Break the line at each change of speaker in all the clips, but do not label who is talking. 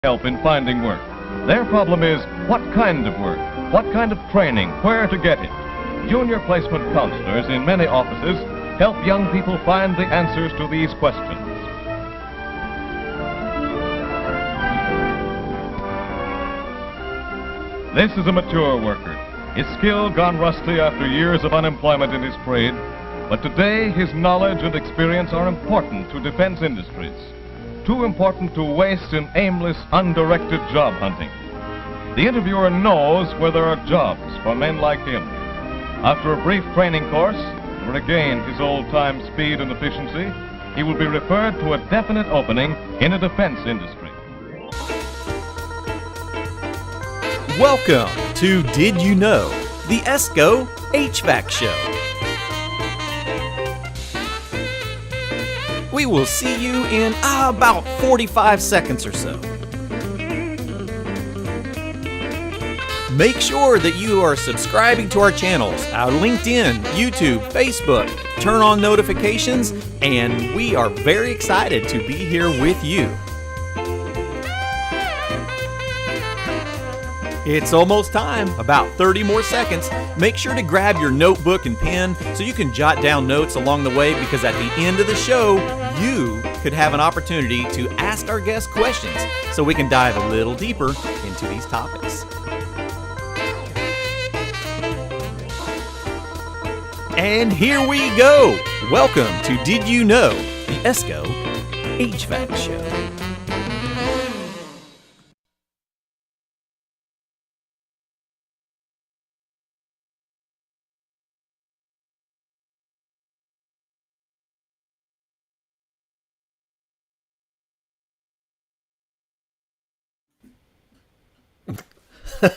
help in finding work. Their problem is what kind of work, what kind of training, where to get it. Junior placement counselors in many offices help young people find the answers to these questions. This is a mature worker, his skill gone rusty after years of unemployment in his trade, but today his knowledge and experience are important to defense industries. Too important to waste in aimless, undirected job hunting. The interviewer knows where there are jobs for men like him. After a brief training course, to regain his old-time speed and efficiency, he will be referred to a definite opening in a defense industry.
Welcome to Did You Know? The ESCO HVAC Show. We will see you in about 45 seconds or so. Make sure that you are subscribing to our channels, our LinkedIn, YouTube, Facebook. Turn on notifications, and we are very excited to be here with you. It's almost time, about 30 more seconds. Make sure to grab your notebook and pen so you can jot down notes along the way, because at the end of the show, you could have an opportunity to ask our guests questions so we can dive a little deeper into these topics. And here we go. Welcome to Did You Know? The ESCO HVAC Show.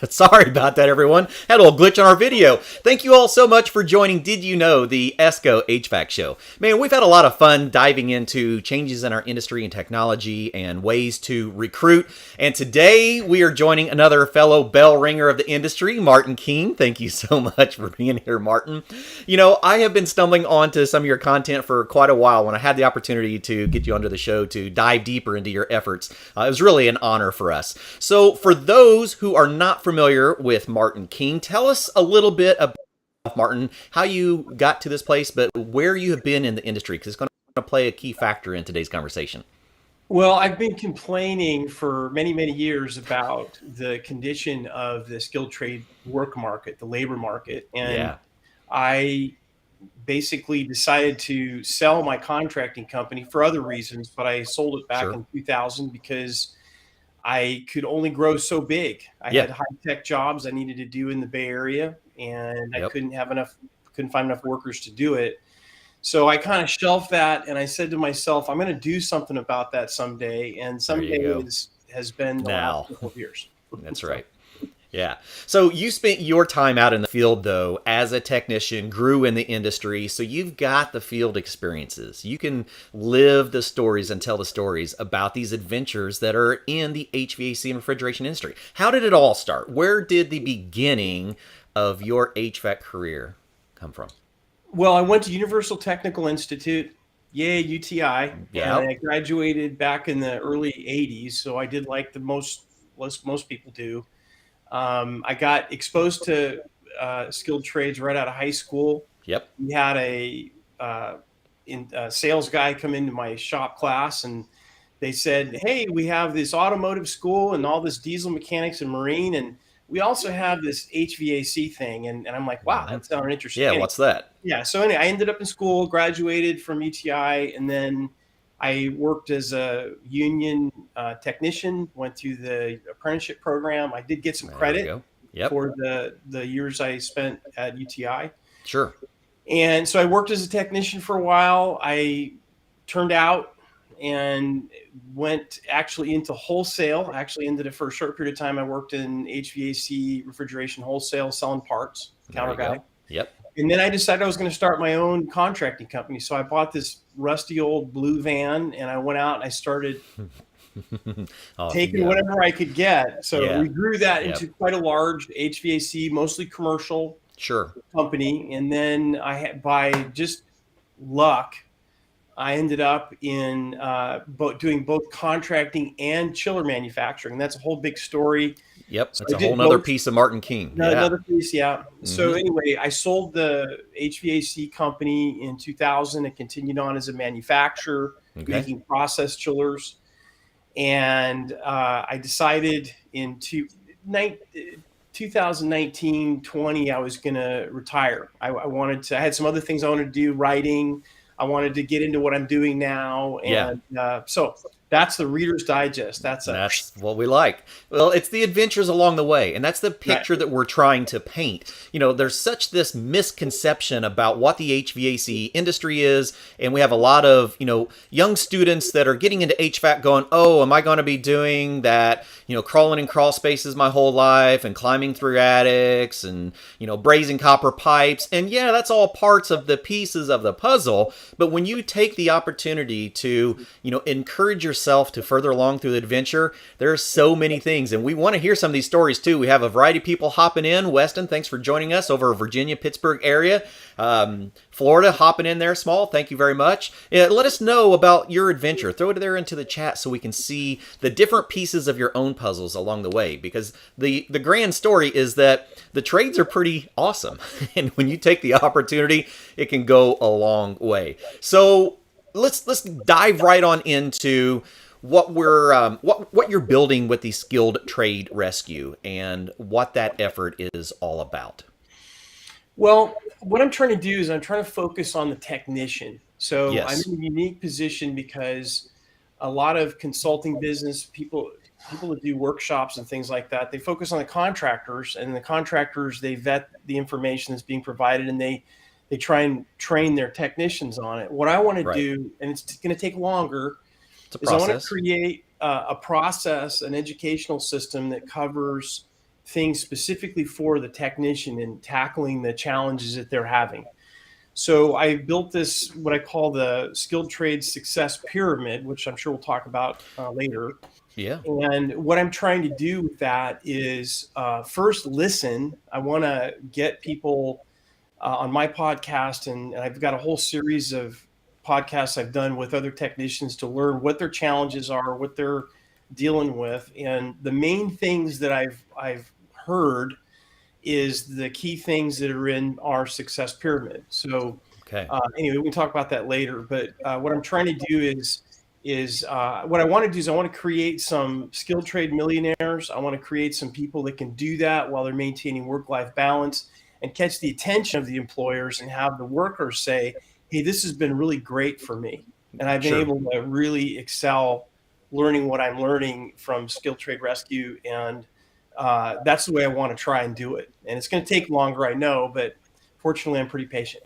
Sorry about that, everyone. Had a little glitch on our video. Thank you all so much for joining Did You Know? The ESCO HVAC Show. Man, we've had a lot of fun diving into changes in our industry and technology and ways to recruit. And today we are joining another fellow bell ringer of the industry, Martin King. Thank you so much for being here, Martin. You know, I have been stumbling onto some of your content for quite a while. When I had the opportunity to get you onto the show to dive deeper into your efforts, it was really an honor for us. So for those who are not familiar with Martin King, tell us a little bit about Martin, how you got to this place, but where you have been in the industry, because it's going to play a key factor in today's conversation.
Well, I've been complaining for many, many years about the condition of the skilled trade work market, the labor market. And I basically decided to sell my contracting company for other reasons, but I sold it back in 2000 because I could only grow so big. I had high-tech jobs I needed to do in the Bay Area, and I couldn't find enough workers to do it. So I kind of shelved that, and I said to myself, I'm going to do something about that someday. And someday has been the last couple of years.
That's right. Yeah. So you spent your time out in the field, though, as a technician, grew in the industry. So you've got the field experiences. You can live the stories and tell the stories about these adventures that are in the HVAC and refrigeration industry. How did it all start? Where did the beginning of your HVAC career come from?
Well, I went to Universal Technical Institute, UTI, and I graduated back in the early 80s. So I did like most people do. I got exposed to skilled trades right out of high school. We had a sales guy come into my shop class, and they said, hey, we have this automotive school and all this diesel mechanics and marine, and we also have this HVAC thing. And I'm like, wow, that sounds interesting.
Yeah, what's that?
Yeah, so anyway, I ended up in school, graduated from UTI, and then I worked as a union technician, went through the apprenticeship program. I did get some credit for the years I spent at UTI.
Sure.
And so I worked as a technician for a while. I turned out and went actually into wholesale. I actually ended it for a short period of time. I worked in HVAC refrigeration wholesale, selling parts, counter guy. And then I decided I was going to start my own contracting company. So I bought this rusty old blue van, and I went out and I started taking whatever I could get. So we grew that into quite a large HVAC, mostly commercial company. And then I had, by just luck, I ended up in doing both contracting and chiller manufacturing. That's a whole big story.
Yep,
So
that's
I
a whole
did
nother
both.
piece of Martin King. Yeah.
Another piece, yeah. So
Hmm.
anyway, I sold the HVAC company in 2000 and continued on as a manufacturer,
Okay.
making process chillers. And I decided in 2019, 20, I was going to retire. I had some other things I wanted to do, writing. I wanted to get into what I'm doing now.
Yeah.
And so that's the Reader's Digest. That's a,
That's what we like. Well, it's the adventures along the way, and that's the
right.
picture that we're trying to paint. There's such this misconception about what the HVAC industry is, and we have a lot of, young students that are getting into HVAC going, oh, am I going to be doing that, crawling in crawl spaces my whole life and climbing through attics and, brazing copper pipes. And yeah, that's all parts of the pieces of the puzzle. But when you take the opportunity to, encourage yourself to further along through the adventure, there are so many things, and we want to hear some of these stories too. We have a variety of people hopping in. Weston, thanks for joining us over Virginia, Pittsburgh area. Florida hopping in there, Small, thank you very much. Let us know about your adventure. Throw it there into the chat so we can see the different pieces of your own puzzles along the way, because the grand story is that the trades are pretty awesome, and when you take the opportunity, it can go a long way. So let's dive right on into what what you're building with the Skilled Trade Rescue and what that effort is all about.
Well, what I'm trying to do is I'm trying to focus on the technician. So I'm
Yes.
in a unique position because a lot of consulting business people that do workshops and things like that, they focus on the contractors, and the contractors, they vet the information that's being provided, and they try and train their technicians on it. What I want to
Right.
do, and it's going to take longer,
It's a
is I want to
process.
create a process, an educational system that covers things specifically for the technician in tackling the challenges that they're having. So I built this, what I call the skilled trades success pyramid, which I'm sure we'll talk about later.
Yeah.
And what I'm trying to do with that is first listen. I want to get people on my podcast, and I've got a whole series of podcasts I've done with other technicians to learn what their challenges are, what they're dealing with, and the main things that I've heard is the key things that are in our success pyramid. So
Okay.
anyway, we can talk about that later. But what I'm trying to do is what I want to do is I want to create some skilled trade millionaires. I want to create some people that can do that while they're maintaining work-life balance and catch the attention of the employers and have the workers say, hey, this has been really great for me. And I've been
Sure.
able to really excel learning what I'm learning from skilled trade rescue. And that's the way I want to try and do it. And it's going to take longer, I know, but fortunately, I'm pretty patient.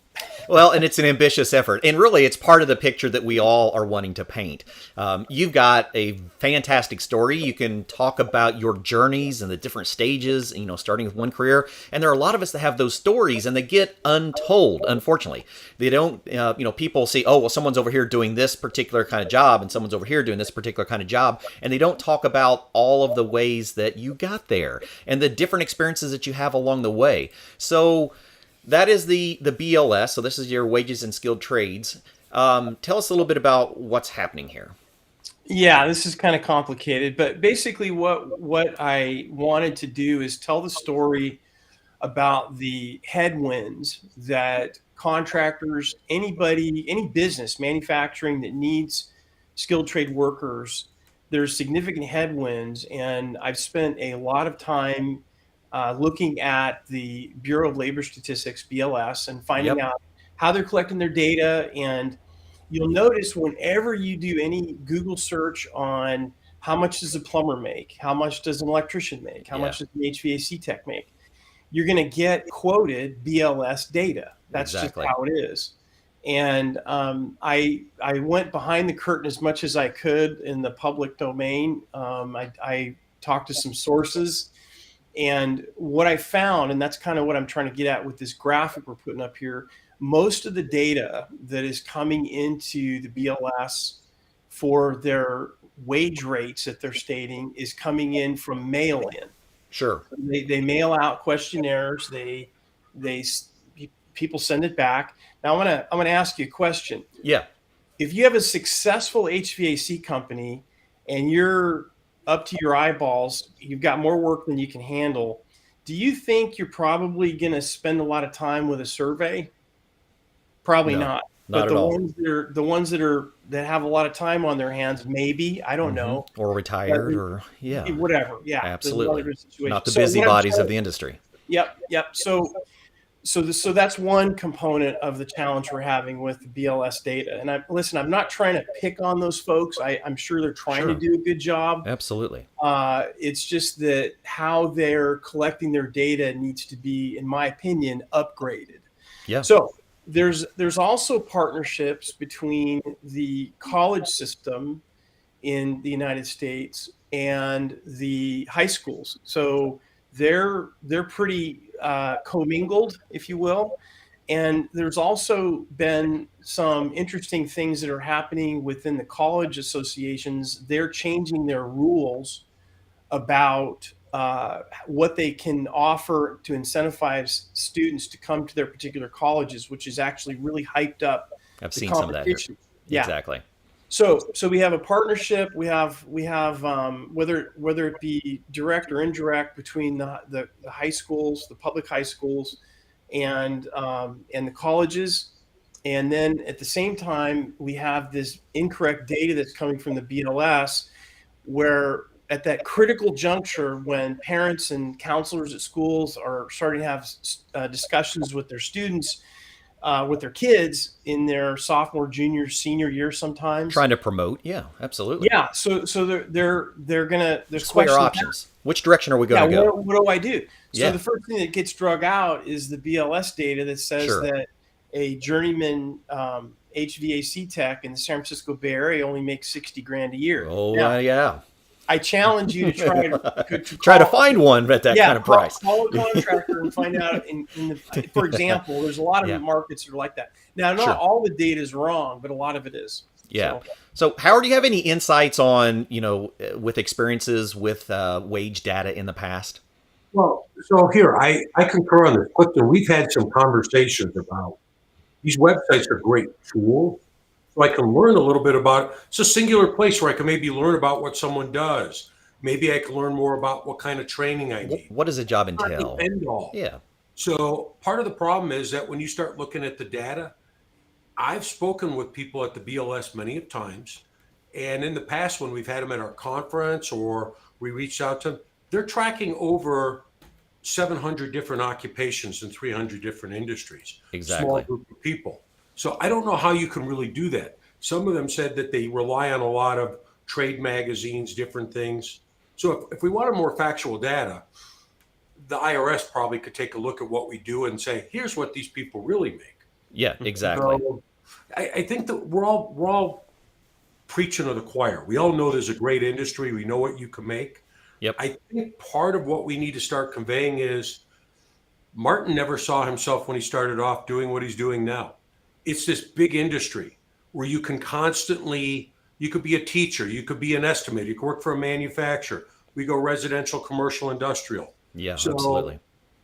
Well, and it's an ambitious effort. And really, it's part of the picture that we all are wanting to paint. You've got a fantastic story. You can talk about your journeys and the different stages, starting with one career. And there are a lot of us that have those stories and they get untold, unfortunately. They don't, people see, oh, well, someone's over here doing this particular kind of job and someone's over here doing this particular kind of job. And they don't talk about all of the ways that you got there and the different experiences that you have along the way. So, that is the BLS. So this is your wages and skilled trades. Tell us a little bit about what's happening here.
Yeah, this is kind of complicated, but basically what I wanted to do is tell the story about the headwinds that contractors, anybody, any business, manufacturing that needs skilled trade workers, there's significant headwinds. And I've spent a lot of time looking at the Bureau of Labor Statistics, BLS, and finding
Yep.
out how they're collecting their data. And you'll notice whenever you do any Google search on how much does a plumber make, how much does an electrician make, how
Yeah.
much does an HVAC tech make, you're going to get quoted BLS data. That's just
Exactly.
how it is. And I went behind the curtain as much as I could in the public domain. I talked to some sources, and what I found, and that's kind of what I'm trying to get at with this graphic we're putting up here, most of the data that is coming into the BLS for their wage rates that they're stating is coming in from mail in.
Sure.
They mail out questionnaires. They people send it back. Now I'm gonna ask you a question.
Yeah.
if you have a successful HVAC company and you're up to your eyeballs, you've got more work than you can handle, do you think you're probably going to spend a lot of time with a survey? Probably
No,
not.
not
But
at all.
the ones that have a lot of time on their hands, maybe, I don't know.
Or
But
retired, or
whatever. Yeah. There's a lot of
absolutely.
different situations.
Not the
So what I'm
busybodies
trying
of the industry.
Yep. So that's one component of the challenge we're having with the BLS data. And I'm not trying to pick on those folks. I'm sure they're trying to
Sure.
do a good job.
Absolutely.
It's just that how they're collecting their data needs to be, in my opinion, upgraded.
Yeah.
So there's also partnerships between the college system in the United States and the high schools. So they're pretty commingled, if you will. And there's also been some interesting things that are happening within the college associations. They're changing their rules about what they can offer to incentivize students to come to their particular colleges, which is actually really hyped up
I've
the
seen some of that here.
competition. Yeah.
Exactly.
So we have a partnership. We have whether it be direct or indirect between the high schools, the public high schools, and the colleges, and then at the same time we have this incorrect data that's coming from the BLS, where at that critical juncture when parents and counselors at schools are starting to have discussions with their students, with their kids in their sophomore, junior, senior year, sometimes
Trying to promote. Yeah, absolutely.
yeah. So they're gonna there's
What are your
questions.
options? Which direction are we going to
Yeah,
go?
what do I do? So
Yeah.
the first thing that gets drug out is the BLS data that says
Sure.
that a journeyman HVAC tech in the San Francisco Bay Area only makes 60 grand a year.
Oh,
Now,
yeah.
I challenge you to
Try to find one at that kind of price.
Call a contractor and find out. For example, there's a lot of
Yeah.
markets that are like that. Now, not
Sure.
all the data is wrong, but a lot of it is.
Yeah. So, Howard, do you have any insights on, with experiences with wage data in the past?
Well, so here, I concur on this. Clifton, we've had some conversations about these websites are great tools. So I can learn a little bit about, it's a singular place where I can maybe learn about what someone does. Maybe I can learn more about what kind of training I need.
What does a job
It's not
entail?
the end all.
Yeah.
So part of the problem is that when you start looking at the data, I've spoken with people at the BLS many of times. And in the past, when we've had them at our conference or we reached out to them, they're tracking over 700 different occupations in 300 different industries.
Exactly.
Small group of people. So I don't know how you can really do that. Some of them said that they rely on a lot of trade magazines, different things. So if we wanted more factual data, the IRS probably could take a look at what we do and say, here's what these people really make.
Yeah, exactly.
So I think that we're all preaching to the choir. We all know there's a great industry. We know what you can make.
Yep.
I think part of what we need to start conveying is Martin never saw himself when he started off doing what he's doing now. It's this big industry where you can constantly, you could be a teacher, you could be an estimator, you could work for a manufacturer. We go residential, commercial, industrial.
Yeah,
So,
absolutely.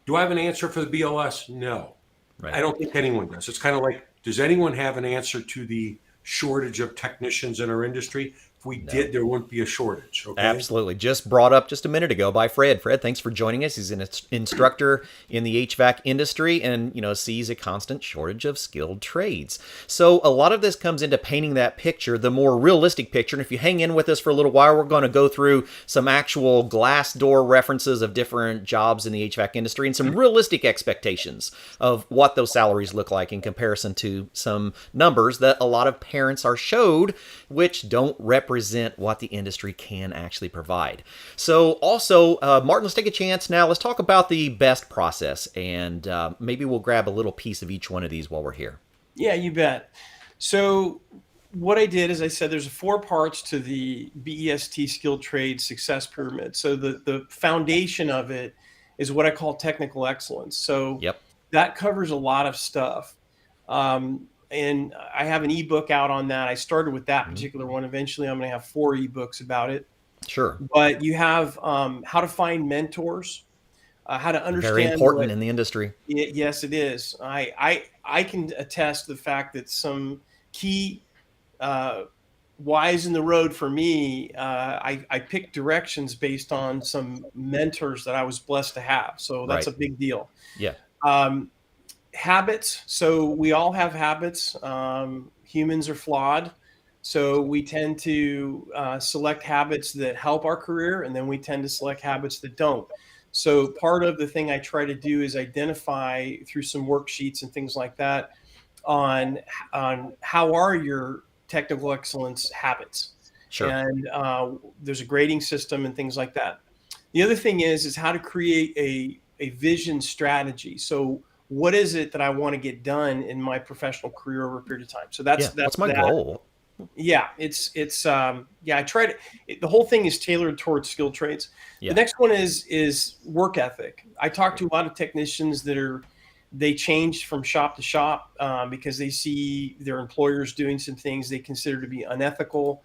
do I have an answer for the BLS? No.
Right.
I don't think anyone does. It's kind of like, does anyone have an answer to the shortage of technicians in our industry? If we did, there wouldn't be a shortage. Okay?
Absolutely. Just brought up just a minute ago by Fred. Fred, thanks for joining us. He's an instructor in the HVAC industry and, sees a constant shortage of skilled trades. So a lot of this comes into painting that picture, the more realistic picture. And if you hang in with us for a little while, we're going to go through some actual glass door references of different jobs in the HVAC industry and some realistic expectations of what those salaries look like in comparison to some numbers that a lot of parents are showed, which don't represent what the industry can actually provide. So also, Martin, let's take a chance now. Let's talk about the BEST process, and maybe we'll grab a little piece of each one of these while we're here.
Yeah, you bet. So what I did is I said there's 4 parts to the BEST skilled trade success pyramid. So the foundation of it is what I call technical excellence. So that covers a lot of stuff. And I have an ebook out on that. I started with that particular one. Eventually, I'm going to have 4 ebooks about it.
Sure.
But you have how to find mentors, how to understand.
Very important in the industry.
Yes, it is. I can attest to the fact that some key wise in the road for me, I picked directions based on some mentors that I was blessed to have. So that's a big deal.
Yeah.
Habits. So we all have habits. Humans are flawed. So we tend to select habits that help our career, and then we tend to select habits that don't. So part of the thing I try to do is identify through some worksheets and things like that on how are your technical excellence habits.
Sure.
And there's a grading system and things like that. The other thing is how to create a vision strategy. So what is it that I want to get done in my professional career over a period of time? So that's
my goal.
Yeah, I try to. The whole thing is tailored towards skilled trades.
Yeah.
The next one is work ethic. I talk to a lot of technicians they change from shop to shop because they see their employers doing some things they consider to be unethical.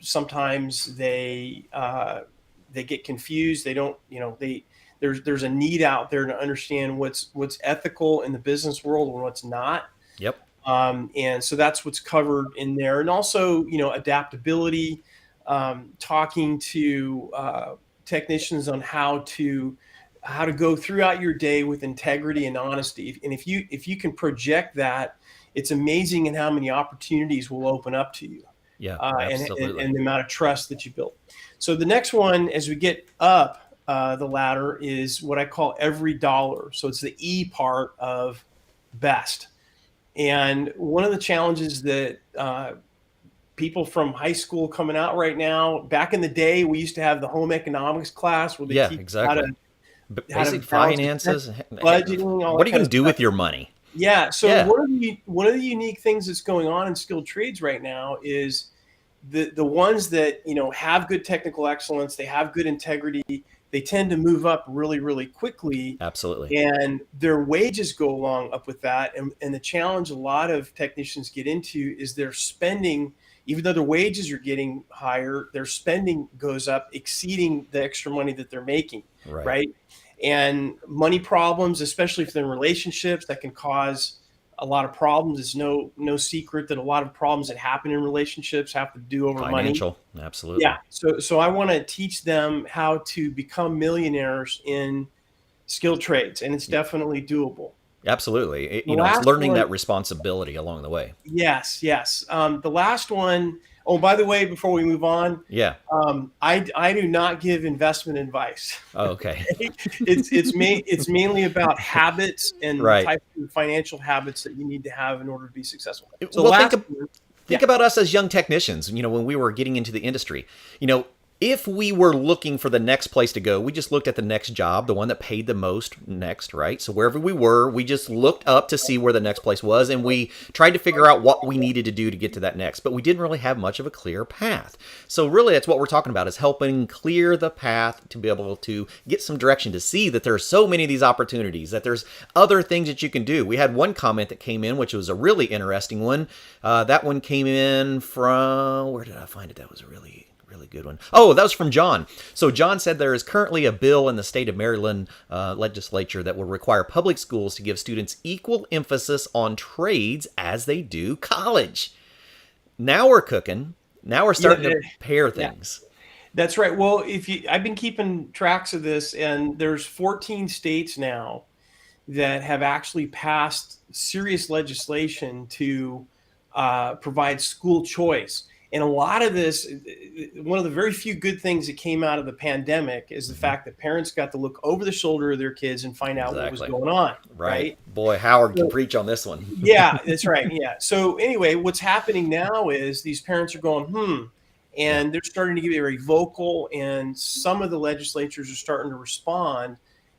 Sometimes they get confused. They don't, there's a need out there to understand what's ethical in the business world and what's not.
Yep.
And so that's what's covered in there. And also, adaptability, talking to technicians on how to go throughout your day with integrity and honesty. And if you can project that, it's amazing in how many opportunities will open up to you.
Yeah,
absolutely. And the amount of trust that you build. So the next one, as we get up the ladder, is what I call every dollar. So it's the E part of best. And one of the challenges that people from high school coming out right now, back in the day, we used to have the home economics class where they teach
exactly. Basic finances,
budgeting.
What are you going to do with your money?
Yeah. So one of the unique things that's going on in skilled trades right now is the ones that have good technical excellence, they have good integrity, they tend to move up really, really quickly.
Absolutely.
And their wages go along up with that. And the challenge a lot of technicians get into is their spending, even though their wages are getting higher, their spending goes up, exceeding the extra money that they're making. Right. And money problems, especially if they're in relationships, that can cause a lot of problems. It's no secret that a lot of problems that happen in relationships have to do over
financial
money.
Absolutely.
Yeah. So I want to teach them how to become millionaires in skilled trades, and it's definitely doable.
Absolutely. It's learning that responsibility along the way.
Yes. The last one. Oh, by the way, before we move on, I do not give investment advice.
Oh, okay.
It's mainly about habits and
right.
the type of financial habits that you need to have in order to be successful. So
well, think about us as young technicians. When we were getting into the industry, if we were looking for the next place to go, we just looked at the next job, the one that paid the most next, right? So wherever we were, we just looked up to see where the next place was, and we tried to figure out what we needed to do to get to that next. But we didn't really have much of a clear path. So really, that's what we're talking about, is helping clear the path to be able to get some direction, to see that there's so many of these opportunities, that there's other things that you can do. We had one comment that came in, which was a really interesting one. That one came in from, where did I find it? That was a really good one. Oh, that was from John. So John said there is currently a bill in the state of Maryland legislature that will require public schools to give students equal emphasis on trades as they do college. Now we're cooking. Now we're starting to pair things.
Yeah. That's right. Well, I've been keeping tracks of this, and there's 14 states now that have actually passed serious legislation to provide school choice. And a lot of this, one of the very few good things that came out of the pandemic is the fact that parents got to look over the shoulder of their kids and find out what was going on. Right.
Boy, Howard can preach on this one.
Yeah, that's right. Yeah. So anyway, what's happening now is these parents are going, and they're starting to get very vocal, and some of the legislatures are starting to respond,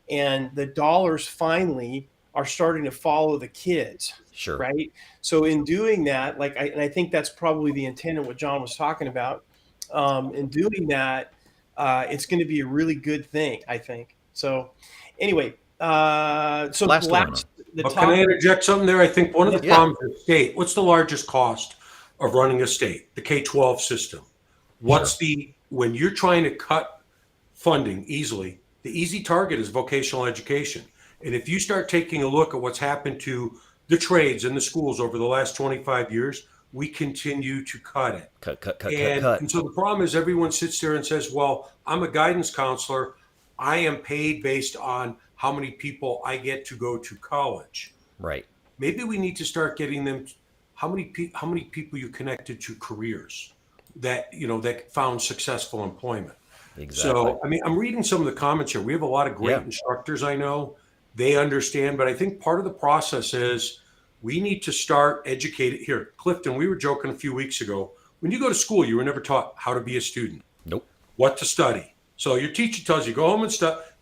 and the dollars finally are starting to follow the kids.
Sure.
Right. So in doing that, I think that's probably the intent of what John was talking about. In doing that, it's going to be a really good thing, I think. So anyway, can I
interject something there? I think one of the problems with the state, what's the largest cost of running a state? The K-12 system. When you're trying to cut funding easily, the easy target is vocational education. And if you start taking a look at what's happened to the trades in the schools over the last 25 years, we continue to cut it.
Cut.
And so the problem is everyone sits there and says, well, I'm a guidance counselor. I am paid based on how many people I get to go to college.
Right.
Maybe we need to start getting them. How many people you connected to careers that, that found successful employment.
Exactly.
So, I mean, I'm reading some of the comments here. We have a lot of great instructors I know. They understand, but I think part of the process is we need to start educating. Here, Clifton, we were joking a few weeks ago. When you go to school, you were never taught how to be a student.
Nope.
What to study. So your teacher tells you, go home and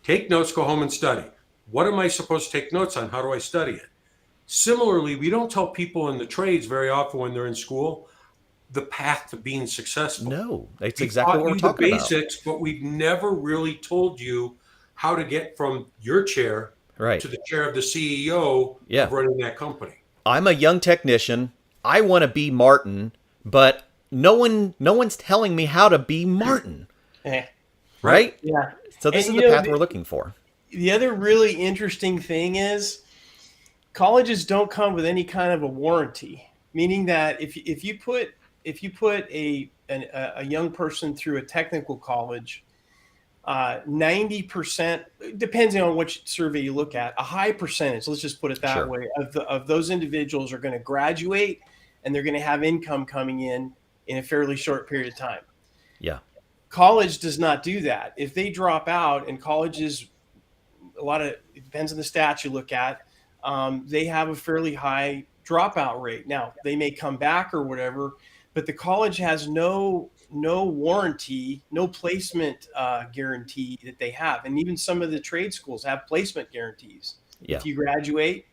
take notes, go home and study. What am I supposed to take notes on? How do I study it? Similarly, we don't tell people in the trades very often when they're in school the path to being successful.
No, that's exactly what we're talking about.
The basics, but we've never really told you how to get from your chair to the chair of the CEO of running that company.
I'm a young technician. I want to be Martin, but no one's telling me how to be Martin. Right?
Yeah.
So this is the path we're looking for.
The other really interesting thing is colleges don't come with any kind of a warranty, meaning that if you put a young person through a technical college, 90%, depending on which survey you look at, a high percentage, let's just put it that way, of those individuals are going to graduate and they're going to have income coming in a fairly short period of time.
Yeah.
College does not do that. If they drop out, and colleges, it depends on the stats you look at, they have a fairly high dropout rate. Now, they may come back or whatever, but the college has no warranty, no placement guarantee that they have. And even some of the trade schools have placement guarantees if you graduate.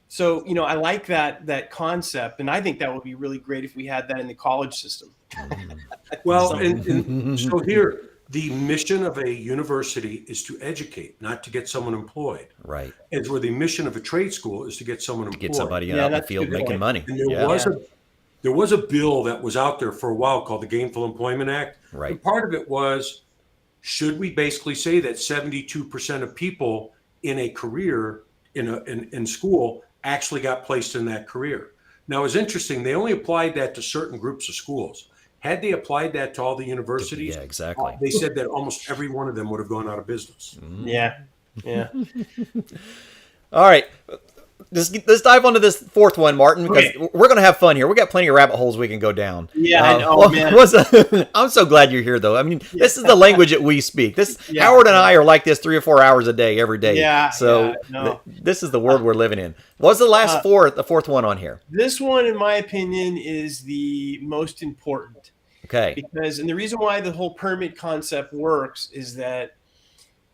So, I like that concept. And I think that would be really great if we had that in the college system.
Well, and so here, the mission of a university is to educate, not to get someone employed.
Right.
And where the mission of a trade school is to get someone employed.
Get somebody out in the field making money.
And there was a bill that was out there for a while called the Gainful Employment Act.
Right.
And part of it was, should we basically say that 72% of people in a career in school actually got placed in that career? Now, it's interesting. They only applied that to certain groups of schools. Had they applied that to all the universities,
exactly.
They said that almost every one of them would have gone out of business.
Yeah.
All right. Let's dive onto this fourth one, Martin, because we're going to have fun here. We got plenty of rabbit holes we can go down.
Yeah, I know, man.
I'm so glad you're here, though. I mean, this is the language that we speak. Howard and I are like this 3 or 4 hours a day, every day.
Yeah.
So this is the world we're living in. What's the fourth one on here?
This one, in my opinion, is the most important.
Okay.
And the reason why the whole permit concept works is that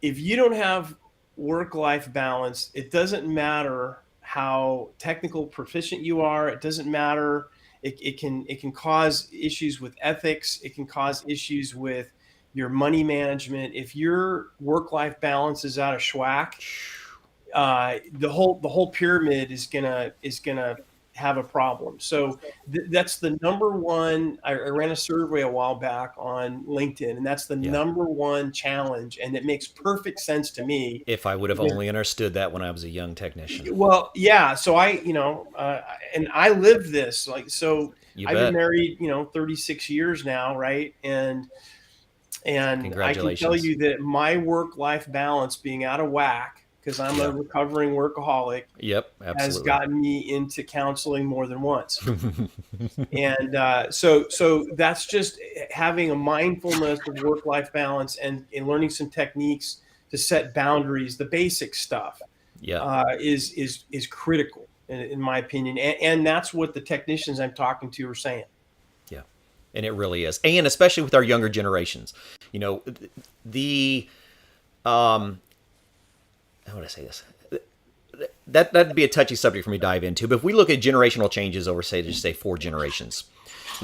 if you don't have work-life balance, it doesn't matter how technical proficient you are. It doesn't matter. It can cause issues with ethics. It can cause issues with your money management. If your work-life balance is out of schwack, the whole pyramid is gonna have a problem. So that's the number one. I ran a survey a while back on LinkedIn, and that's the number one challenge. And it makes perfect sense to me.
If I would have only understood that when I was a young technician.
Well, yeah. So and I lived this. I've been married, 36 years now, right? And I can tell you that my work-life balance being out of whack, because I'm a recovering workaholic, has gotten me into counseling more than once. And so that's just having a mindfulness of work-life balance and learning some techniques to set boundaries, the basic stuff, is critical in my opinion. And that's what the technicians I'm talking to are saying.
Yeah, and it really is. And especially with our younger generations, how would I say this? That'd be a touchy subject for me to dive into. But if we look at generational changes over, say 4 generations,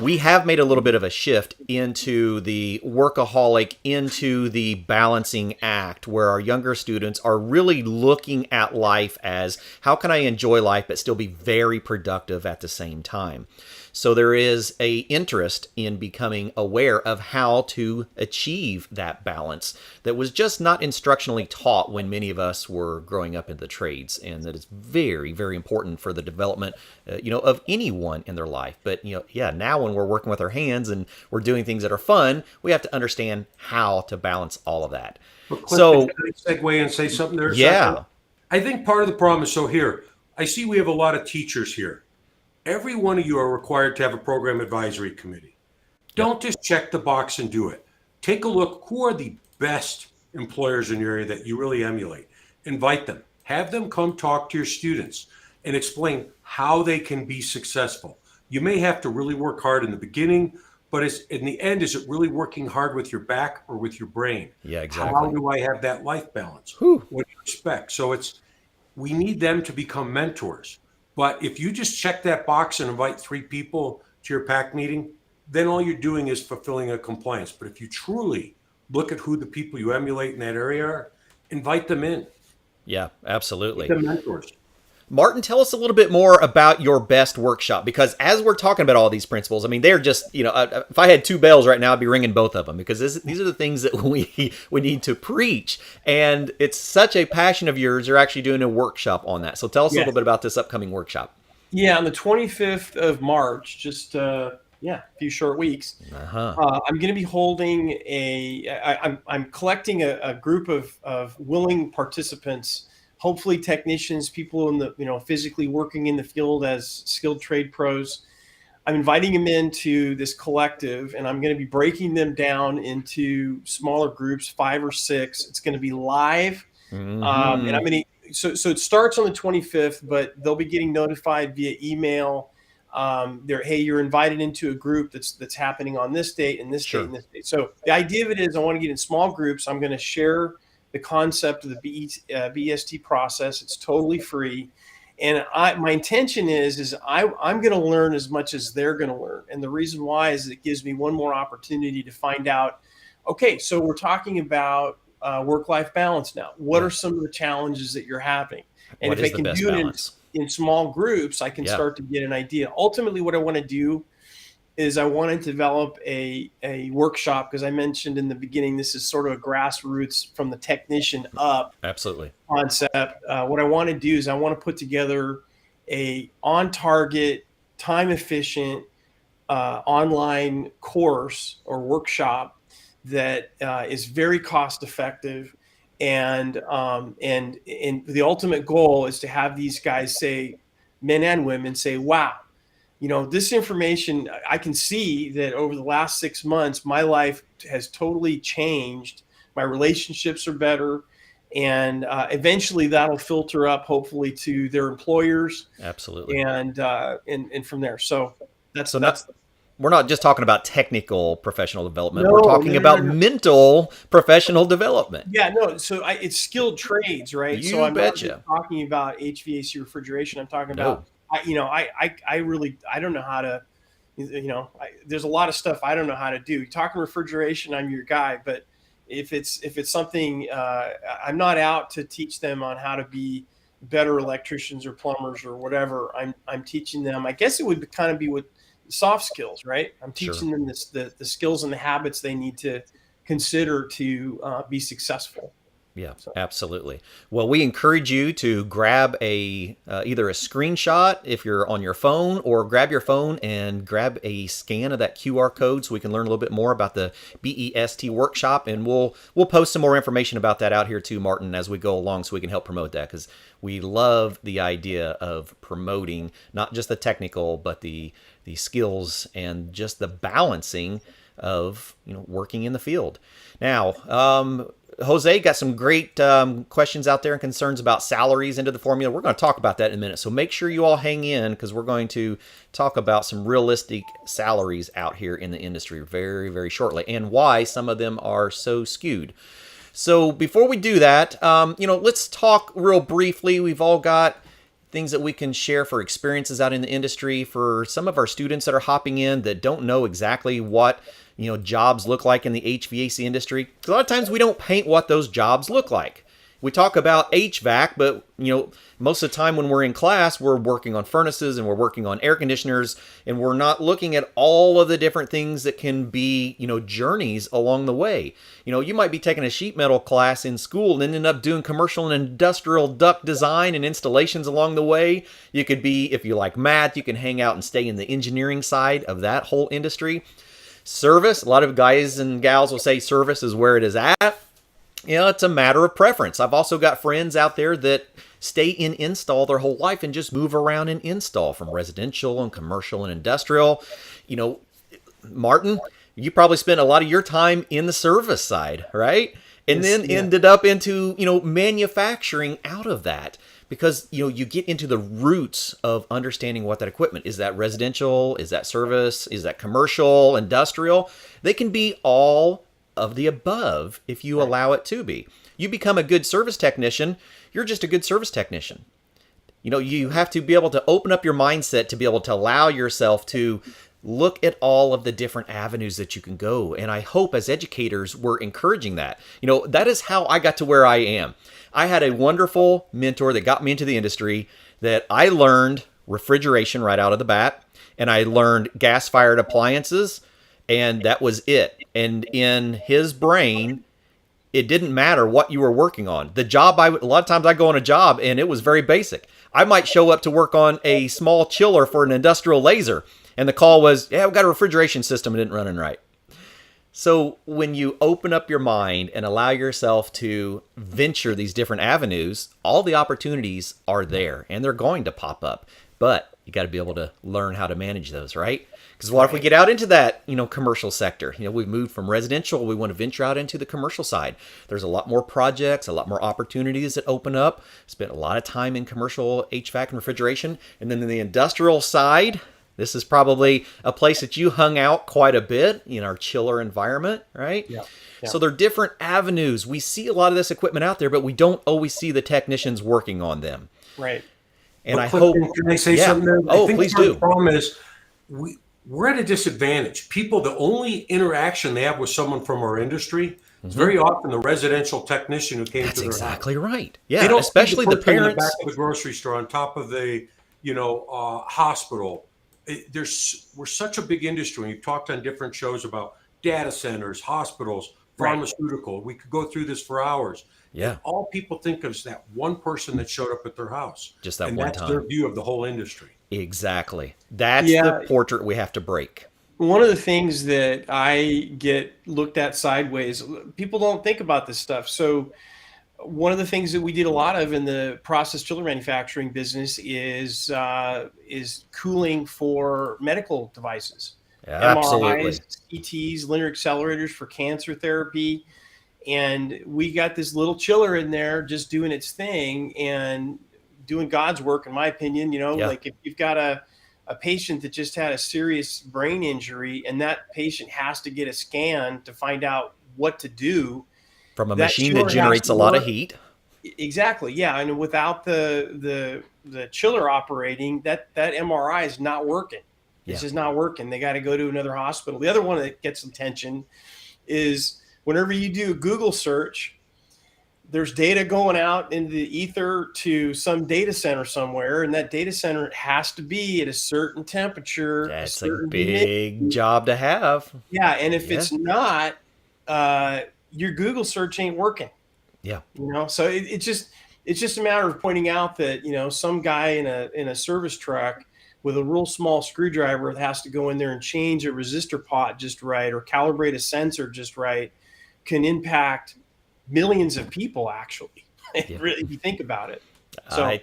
we have made a little bit of a shift into the workaholic, into the balancing act, where our younger students are really looking at life as, how can I enjoy life but still be very productive at the same time? So there is a interest in becoming aware of how to achieve that balance that was just not instructionally taught when many of us were growing up in the trades, and that is very, very important for the development, of anyone in their life. But, now when we're working with our hands and we're doing things that are fun, we have to understand how to balance all of that.
But Cliff,
So,
can I segue and say something there?
yeah.
I think part of the problem is, so here, I see we have a lot of teachers here. Every one of you are required to have a program advisory committee. Don't just check the box and do it. Take a look. Who are the best employers in your area that you really emulate? Invite them. Have them come talk to your students and explain how they can be successful. You may have to really work hard in the beginning, but in the end, is it really working hard with your back or with your brain?
Yeah, exactly.
How do I have that life balance?
Whew.
What do you expect? So we need them to become mentors. But if you just check that box and invite 3 people to your PAC meeting, then all you're doing is fulfilling a compliance. But if you truly look at who the people you emulate in that area are, invite them in.
Yeah, absolutely.
Make them mentors.
Martin, tell us a little bit more about your best workshop, because as we're talking about all these principles, I mean, they're just, if I had 2 bells right now, I'd be ringing both of them, because these are the things that we need to preach. And it's such a passion of yours. You're actually doing a workshop on that. So tell us a little bit about this upcoming workshop.
Yeah, on the 25th of March, just a few short weeks. I'm going to be holding I'm collecting a group of willing participants, hopefully technicians, people in the physically working in the field as skilled trade pros. I'm inviting them into this collective, and I'm going to be breaking them down into smaller groups, 5 or 6. It's going to be live, and I'm going to. So it starts on the 25th, but they'll be getting notified via email. Hey, you're invited into a group that's happening on this date and this date and this date. So the idea of it is I want to get in small groups. I'm going to share the concept of the BEST process. It's totally free. And my intention is I'm going to learn as much as they're going to learn. And the reason why is it gives me one more opportunity to find out, okay, so we're talking about work-life balance now. What are some of the challenges that you're having? And if I can do it in small groups, I can start to get an idea. Ultimately, what I want to do is I want to develop a workshop, because I mentioned in the beginning, this is sort of a grassroots from the technician up concept. What I want to do is I want to put together a on-target, time-efficient online course or workshop that is very cost-effective. And the ultimate goal is to have these guys say, men and women say, wow, this information, I can see that over the last 6 months, my life has totally changed. My relationships are better. And eventually that'll filter up, hopefully, to their employers.
Absolutely.
And from there. So
we're not just talking about technical professional development. We're talking about mental professional development.
Yeah, no. So it's skilled trades, right? So I'm
betcha.
not just talking about HVAC refrigeration. I'm talking about, I really don't know how to, there's a lot of stuff I don't know how to do. Talking refrigeration, I'm your guy. But if it's something, I'm not out to teach them on how to be better electricians or plumbers or whatever. I'm teaching them. I guess it would kind of be with soft skills, right? I'm teaching them the skills and the habits they need to consider to be successful.
Yeah, absolutely. Well, we encourage you to grab either a screenshot if you're on your phone, or grab your phone and grab a scan of that QR code so we can learn a little bit more about the BEST workshop. And we'll post some more information about that out here too, Martin, as we go along, so we can help promote that, because we love the idea of promoting not just the technical, but the skills and just the balancing of working in the field. Now, Jose got some great questions out there and concerns about salaries into the formula. We're going to talk about that in a minute, so make sure you all hang in, because we're going to talk about some realistic salaries out here in the industry very, very shortly, and why some of them are so skewed. So before we do that, let's talk real briefly. We've all got things that we can share for experiences out in the industry for some of our students that are hopping in that don't know exactly what jobs look like in the HVAC industry. A lot of times we don't paint what those jobs look like. We talk about HVAC, but most of the time when we're in class, we're working on furnaces and we're working on air conditioners, and we're not looking at all of the different things that can be, journeys along the way. You might be taking a sheet metal class in school and end up doing commercial and industrial duct design and installations along the way. You could be, if you like math, you can hang out and stay in the engineering side of that whole industry. Service, a lot of guys and gals will say service is where it is at. It's a matter of preference. I've also got friends out there that stay in install their whole life and just move around and install from residential and commercial and industrial. Martin, you probably spent a lot of your time in the service side, right? And then ended up into, manufacturing out of that, because, you get into the roots of understanding what that equipment is. That residential? Is that service? Is that commercial, industrial? They can be all of the above if you allow it to be. You become a good service technician, you're just a good service technician. You have to be able to open up your mindset to be able to allow yourself to look at all of the different avenues that you can go. And I hope as educators, we're encouraging that. That is how I got to where I am. I had a wonderful mentor that got me into the industry, that I learned refrigeration right out of the bat, and I learned gas-fired appliances, and that was it. And in his brain, it didn't matter what you were working on. The job, a lot of times I go on a job and it was very basic. I might show up to work on a small chiller for an industrial laser, and the call was, yeah, we've got a refrigeration system that didn't running right. So when you open up your mind and allow yourself to venture these different avenues, all the opportunities are there and they're going to pop up. But you got to be able to learn how to manage those, right? Because what if we get out into that, commercial sector? We've moved from residential. We want to venture out into the commercial side. There's a lot more projects, a lot more opportunities that open up. Spent a lot of time in commercial HVAC and refrigeration. And then in the industrial side, this is probably a place that you hung out quite a bit in our chiller environment, right?
Yeah.
So there are different avenues. We see a lot of this equipment out there, but we don't always see the technicians working on them.
Right.
And
but
I hope.
Can I say something there?
Oh,
I think
please
the
do.
problem is we're at a disadvantage. People, the only interaction they have with someone from our industry is very often the residential technician who came to their house.
That's exactly right. Yeah,
They don't
especially
see
the
person in
parents.
the back of the grocery store on top of the hospital. We're such a big industry. And you've talked on different shows about data centers, hospitals, pharmaceutical. We could go through this for hours.
Yeah.
And all people think of is that one person that showed up at their house.
Just that
and
one
that's
time.
their view of the whole industry.
Exactly. That's the portrait we have to break.
One of the things that I get looked at sideways, people don't think about this stuff. So one of the things that we did a lot of in the process chiller manufacturing business is cooling for medical devices.
Absolutely.
MRIs, CTs, linear accelerators for cancer therapy. And we got this little chiller in there just doing its thing and doing God's work, in my opinion. Like if you've got a patient that just had a serious brain injury and that patient has to get a scan to find out what to do.
From a machine that generates a lot of heat.
Exactly. Yeah. And without the chiller operating, that MRI is not working. It's just not working. They got to go to another hospital. The other one that gets attention is whenever you do a Google search, there's data going out into the ether to some data center somewhere, and that data center has to be at a certain temperature.
That's a big job to have.
Yeah. And if it's not, your Google search ain't working.
Yeah.
So it's just a matter of pointing out that, some guy in a service truck with a real small screwdriver that has to go in there and change a resistor pot just right or calibrate a sensor just right can impact millions of people, actually. Really, if you think about it. So
I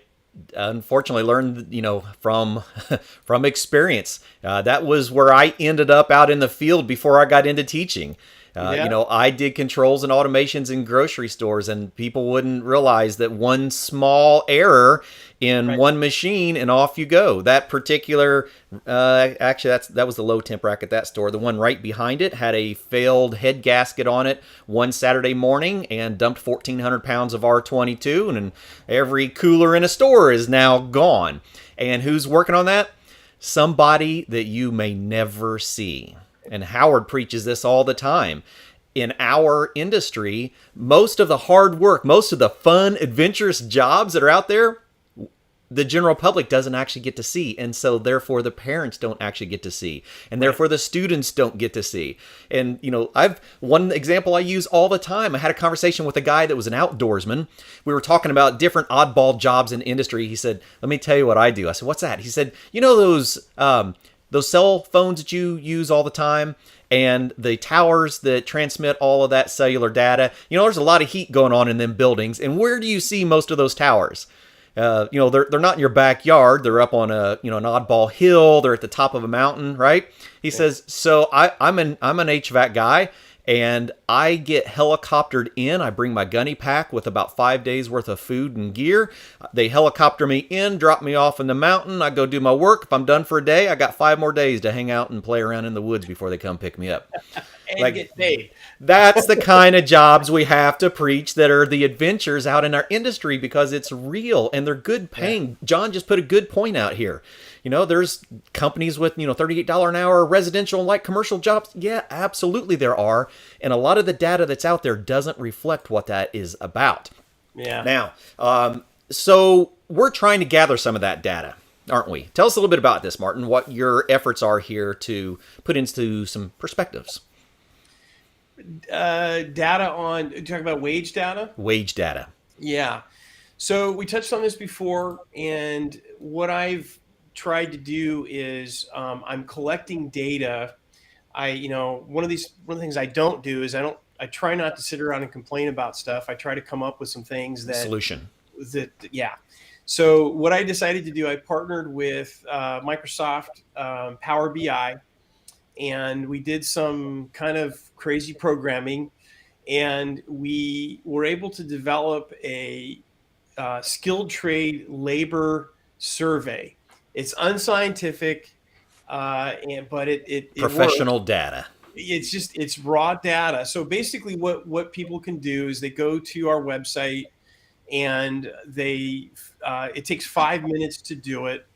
unfortunately learned, from experience. That was where I ended up out in the field before I got into teaching. I did controls and automations in grocery stores, and people wouldn't realize that one small error in one machine and off you go. That particular, actually, that was the low temp rack at that store. The one right behind it had a failed head gasket on it one Saturday morning and dumped 1,400 pounds of R22, and every cooler in a store is now gone. And who's working on that? Somebody that you may never see. And Howard preaches this all the time. in our industry, most of the hard work, most of the fun, adventurous jobs that are out there, the general public doesn't actually get to see. And so therefore the parents don't actually get to see. And therefore the students don't get to see. And, one example I use all the time. I had a conversation with a guy that was an outdoorsman. We were talking about different oddball jobs in industry. He said, let me tell you what I do. I said, what's that? He said, those cell phones that you use all the time and the towers that transmit all of that cellular data, there's a lot of heat going on in them buildings. And where do you see most of those towers? They're not in your backyard. They're up on an oddball hill. They're at the top of a mountain, right? He says, so I'm an HVAC guy, and I get helicoptered in. I bring my gunny pack with about 5 days worth of food and gear. They helicopter me in, drop me off in the mountain. I go do my work. If I'm done for a day, I got 5 more days to hang out and play around in the woods before they come pick me up.
And get paid.
That's the kind of jobs we have to preach, that are the adventures out in our industry, because it's real and they're good paying. Yeah. John just put a good point out here. There's companies with, $38 an hour residential and light commercial jobs. Yeah, absolutely there are. And a lot of the data that's out there doesn't reflect what that is about.
Yeah.
Now, so we're trying to gather some of that data, aren't we? Tell us a little bit about this, Martin, what your efforts are here to put into some perspectives.
Data on, you talking about wage data?
Wage data.
Yeah. So we touched on this before, and what I've tried to do is I'm collecting data. One of the things I don't do is I try not to sit around and complain about stuff. I try to come up with some things yeah. So what I decided to do, I partnered with Microsoft Power BI, and we did some kind of crazy programming, and we were able to develop a skilled trade labor survey. It's unscientific, but it
professional
works.
Data.
It's raw data. So basically what people can do is they go to our website, and it takes 5 minutes to do it.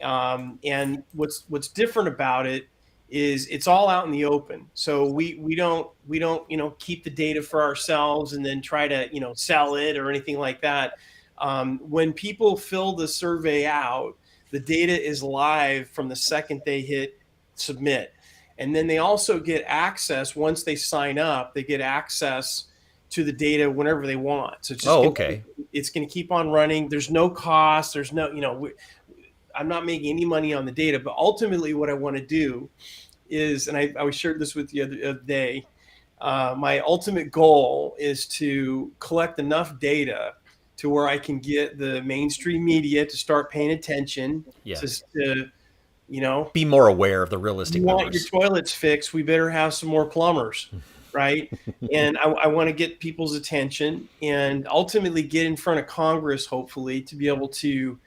And what's different about it is it's all out in the open. So we don't keep the data for ourselves and then try to sell it or anything like that. When people fill the survey out, the data is live from the second they hit submit. And then they also get access, once they sign up, they get access to the data whenever they want. So it's going to keep on running. There's no cost. There's no, I'm not making any money on the data, but ultimately what I want to do is, and I shared this with you the other day, my ultimate goal is to collect enough data to where I can get the mainstream media to start paying attention.
Yeah.
To
be more aware of the realistic
numbers.
Want
your toilets fixed, we better have some more plumbers, right? And I want to get people's attention and ultimately get in front of Congress, hopefully, to be able to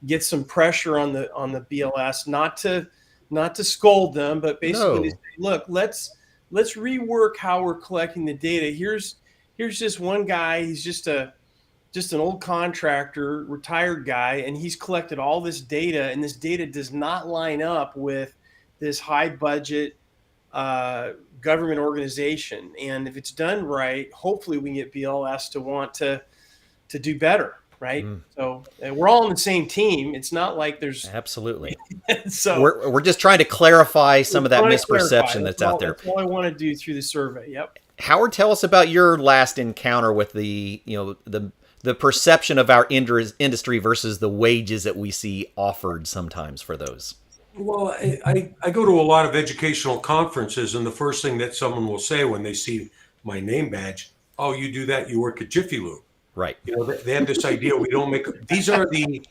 get some pressure on the BLS, not to scold them, but basically to say, look, let's rework how we're collecting the data. Here's just one guy. He's just an old contractor, retired guy, and he's collected all this data, and this data does not line up with this high budget government organization. And if it's done right, hopefully we can get BLS to want to do better, right? So we're all on the same team. It's not like there's
absolutely.
So
we're just trying to clarify some of that misperception that's out there.
That's all I want to do through the survey. Yep.
Howard, tell us about your last encounter with the perception of our industry versus the wages that we see offered sometimes for those.
Well, I go to a lot of educational conferences, and the first thing that someone will say when they see my name badge, oh, you do that, you work at Jiffy Lube.
Right.
They have this idea we don't make, these are the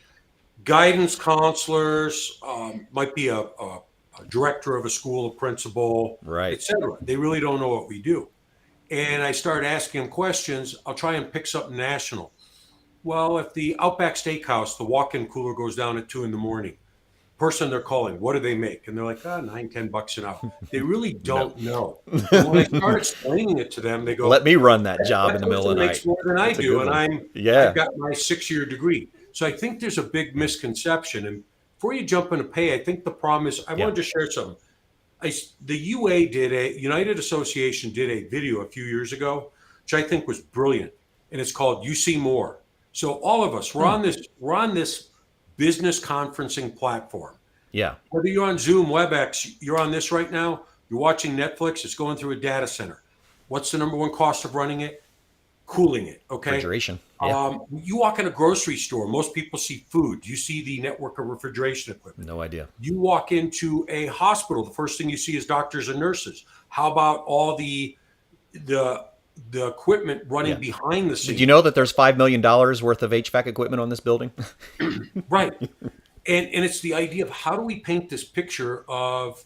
guidance counselors, might be a director of a school, a principal,
right,
etc. They really don't know what we do. And I start asking them questions. I'll try and pick something national. Well, if the Outback Steakhouse, the walk-in cooler goes down at 2 a.m, person they're calling, what do they make? And they're like, $9-10 an hour. They really don't know. And when I start explaining it to them, they go,
let me run that job in the middle of the night.
Makes more than I do, and I've got my 6-year degree. So I think there's a big misconception. And before you jump into pay, I think the problem is, I wanted to share something. the United Association did a video a few years ago, which I think was brilliant, and it's called "You See More." So all of us, we're on this business conferencing platform.
Yeah.
Whether you're on Zoom, WebEx, you're on this right now. You're watching Netflix. It's going through a data center. What's the number one cost of running it? Cooling it. Okay.
Refrigeration. Yeah.
You walk in a grocery store. Most people see food. You see the network of refrigeration equipment.
No idea.
You walk into a hospital. The first thing you see is doctors and nurses. How about all the equipment running behind the scenes?
Did you know that there's $5 million worth of HVAC equipment on this building?
Right. And it's the idea of how do we paint this picture of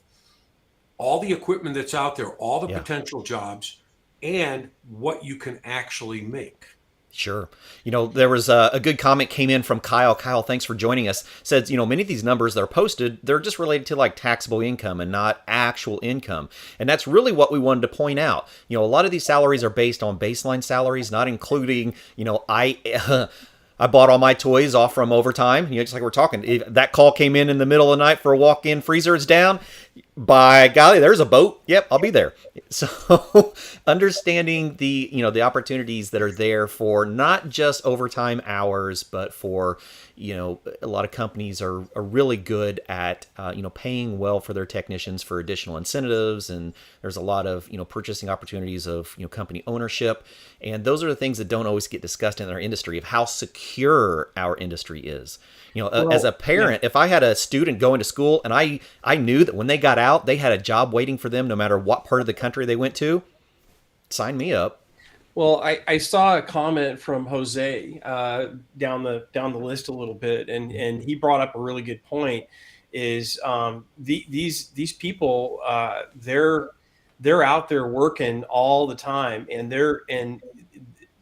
all the equipment that's out there, all the potential jobs, and what you can actually make.
Sure. There was a good comment came in from Kyle. Kyle, thanks for joining us. Says, many of these numbers that are posted, they're just related to like taxable income and not actual income. And that's really what we wanted to point out. A lot of these salaries are based on baseline salaries, not including, I bought all my toys off from overtime. Just like we're talking, if that call came in the middle of the night for a walk-in freezer, it's down. By golly, there's a boat. Yep, I'll be there. So understanding the opportunities that are there for not just overtime hours, but for, a lot of companies are really good at, paying well for their technicians for additional incentives. And there's a lot of, purchasing opportunities of, company ownership. And those are the things that don't always get discussed in our industry of how secure our industry is. As a parent, if I had a student going to school and I knew that when they got out, they had a job waiting for them no matter what part of the country they went to, sign me up.
Well, I saw a comment from Jose down the list a little bit, and he brought up a really good point. Is these people they're out there working all the time, and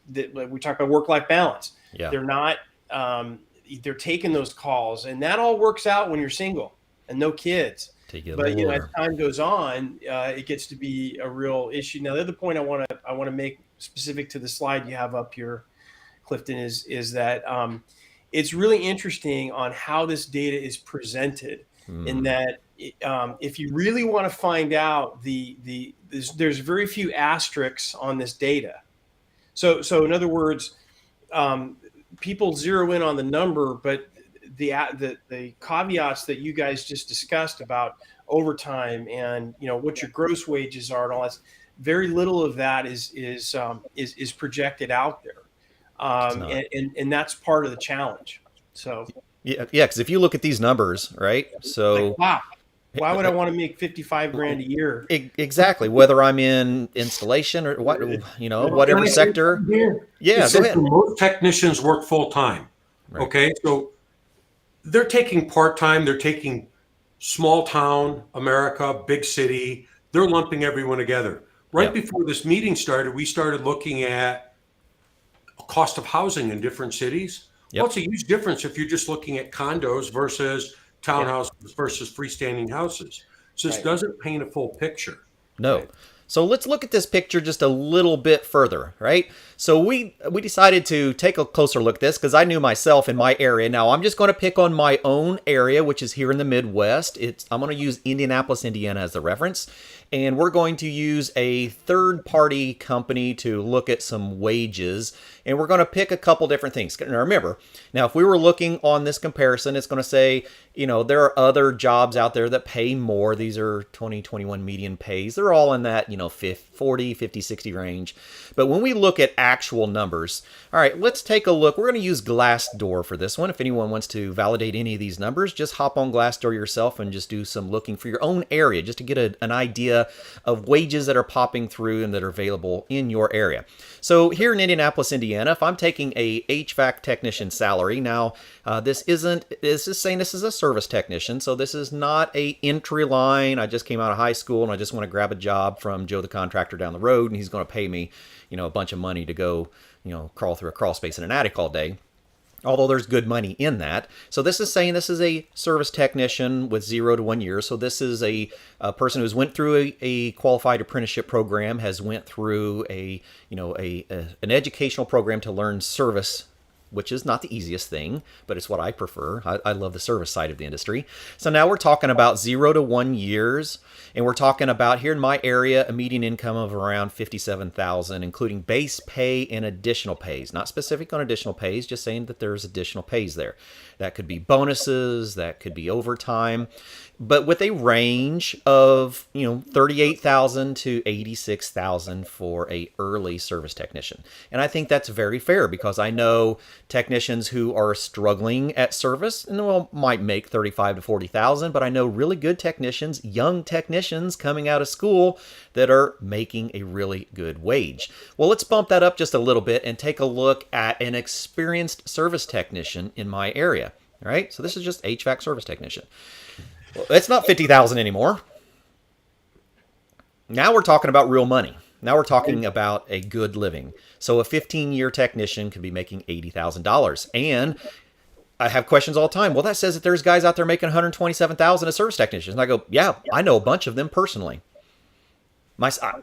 we talk about work-life balance.
Yeah.
They're not. They're taking those calls, and that all works out when you're single and no kids. But as time goes on, it gets to be a real issue. Now, the other point I want to make specific to the slide you have up here, Clifton, is that it's really interesting on how this data is presented. In that, if you really want to find out there's very few asterisks on this data. So in other words, people zero in on the number, but the caveats that you guys just discussed about overtime and what your gross wages are and all that, very little of that is projected out there, and that's part of the challenge. So
because if you look at these numbers, right? So
wow. Why would I want to make $55,000 a year?
Exactly. Whether I'm in installation or what, whatever sector. Yeah, go ahead.
Most technicians work full time. Right. Okay, so they're taking part time. They're taking small town America, big city. They're lumping everyone together. Right before this meeting started, we started looking at cost of housing in different cities. Well, it's a huge difference if you're just looking at condos versus townhouses versus freestanding houses. So this doesn't paint a full picture.
No. Right. So let's look at this picture just a little bit further, right? So we decided to take a closer look at this because I knew myself in my area. Now I'm just going to pick on my own area, which is here in the Midwest. I'm going to use Indianapolis, Indiana as the reference. And we're going to use a third-party company to look at some wages. And we're going to pick a couple different things. Now remember, if we were looking on this comparison, it's going to say, there are other jobs out there that pay more. These are 2021 median pays. They're all in that, 40, 50, 60 range. But when we look at actual numbers, all right, let's take a look. We're going to use Glassdoor for this one. If anyone wants to validate any of these numbers, just hop on Glassdoor yourself and just do some looking for your own area, just to get an idea of wages that are popping through and that are available in your area. So here in Indianapolis, Indiana, if I'm taking a HVAC technician salary, now this is saying this is a service technician, so this is not a entry line. I just came out of high school and I just want to grab a job from Joe the contractor down the road and he's going to pay me, a bunch of money to go, crawl through a crawl space in an attic all day. Although there's good money in that. So this is saying this is a service technician with 0 to 1 year. So this is a person who's went through a qualified apprenticeship program, has went through an educational program to learn service which is not the easiest thing, but it's what I prefer. I love the service side of the industry. So now we're talking about 0 to 1 years, and we're talking about here in my area a median income of around $57,000, including base pay and additional pays. Not specific on additional pays, just saying that there's additional pays there. That could be bonuses, that could be overtime, but with a range of, you know, $38,000 to $86,000 for a early service technician. And I think that's very fair, because I know technicians who are struggling at service and well might make $35,000 to $40,000, but I know really good technicians, young technicians coming out of school that are making a really good wage. Well, let's bump that up just a little bit and take a look at an experienced service technician in my area. All right, so this is just HVAC service technician. Well, it's not $50,000 anymore. Now we're talking about real money. Now we're talking about a good living. So a 15-year technician could be making $80,000. And I have questions all the time. Well, that says that there's guys out there making $127,000 as service technicians. And I go, yeah, I know a bunch of them personally.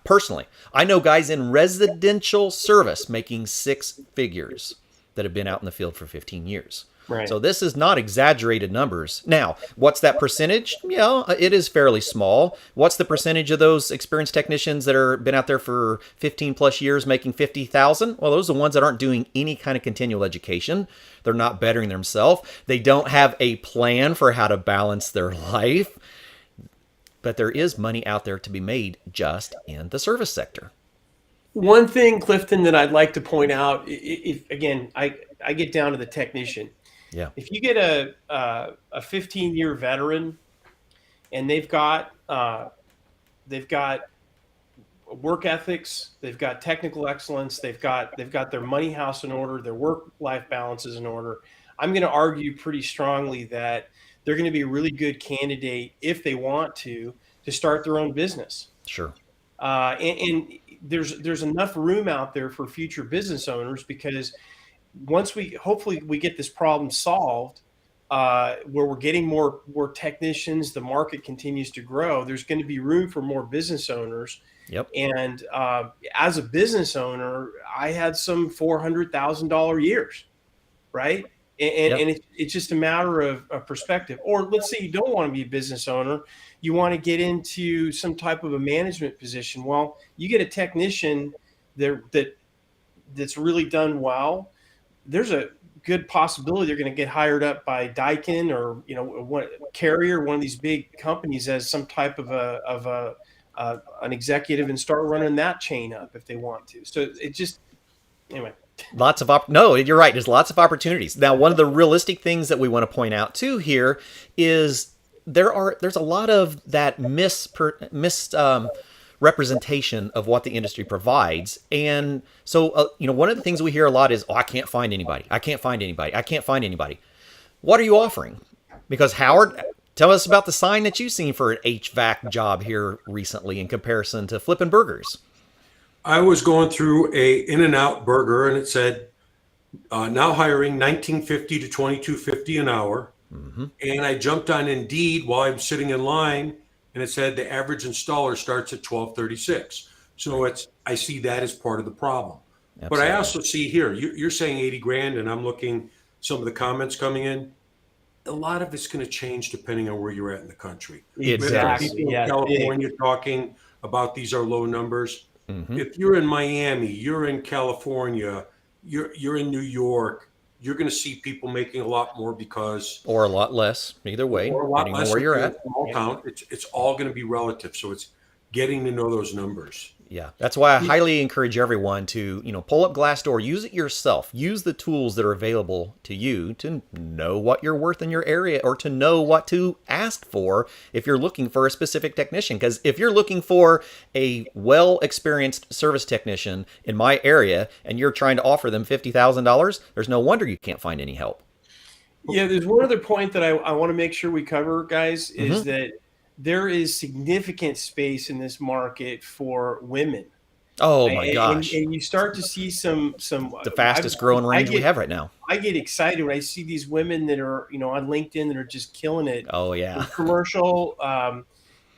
Personally, I know guys in residential service making six figures that have been out in the field for 15 years.
Right.
So this is not exaggerated numbers. Now, what's that percentage? Yeah, it is fairly small. What's the percentage of those experienced technicians that are been out there for 15 plus years making 50,000? Well, those are the ones that aren't doing any kind of continual education. They're not bettering themselves. They don't have a plan for how to balance their life. But there is money out there to be made just in the service sector.
One thing, Clifton, that I'd like to point out, again, I get down to the technician.
Yeah.
If you get a 15-year veteran and they've got work ethics, they've got technical excellence, they've got their money house in order, their work-life balance is in order, I'm going to argue pretty strongly that they're going to be a really good candidate if they want to start their own business.
Sure.
And there's enough room out there for future business owners, because once hopefully we get this problem solved, where we're getting more technicians, the market continues to grow, there's going to be room for more business owners.
Yep.
And as a business owner, I had some $400,000 years, right? And it's just a matter of perspective. Or let's say you don't want to be a business owner, you want to get into some type of a management position. Well, you get a technician that's really done well. There's a good possibility they're going to get hired up by Daikin or Carrier, one of these big companies, as some type of an executive, and start running that chain up if they want to. So it just anyway.
No, you're right. There's lots of opportunities. Now, one of the realistic things that we want to point out too here is there's a lot of that representation of what the industry provides. And so, one of the things we hear a lot is, I can't find anybody. I can't find anybody. I can't find anybody. What are you offering? Because Howard, tell us about the sign that you've seen for an HVAC job here recently in comparison to flipping burgers.
I was going through a In-N-Out burger, and it said, now hiring $19.50 to $22.50 an hour. Mm-hmm. And I jumped on Indeed while I'm sitting in line, and it said the average installer starts at $12.36. So I see that as part of the problem. Absolutely. But I also see here, you're saying 80 grand, and I'm looking some of the comments coming in. A lot of it's going to change depending on where you're at in the country.
Exactly.
People in California talking about these are low numbers. Mm-hmm. If you're in Miami, you're in California, you're in New York, you're going to see people making a lot more or
a lot less, either way,
or a lot
depending
less
on where you're at.
Town. It's all going to be relative. So it's getting to know those numbers.
Yeah, that's why I highly encourage everyone to, pull up Glassdoor, use it yourself, use the tools that are available to you to know what you're worth in your area, or to know what to ask for if you're looking for a specific technician. Because if you're looking for a well-experienced service technician in my area and you're trying to offer them $50,000, there's no wonder you can't find any help.
Yeah, there's one other point that I want to make sure we cover, guys, is that there is significant space in this market for women.
Oh my gosh!
And you start to see some
the fastest growing range we have right now.
I get excited when I see these women that are on LinkedIn that are just killing it.
Oh yeah,
commercial.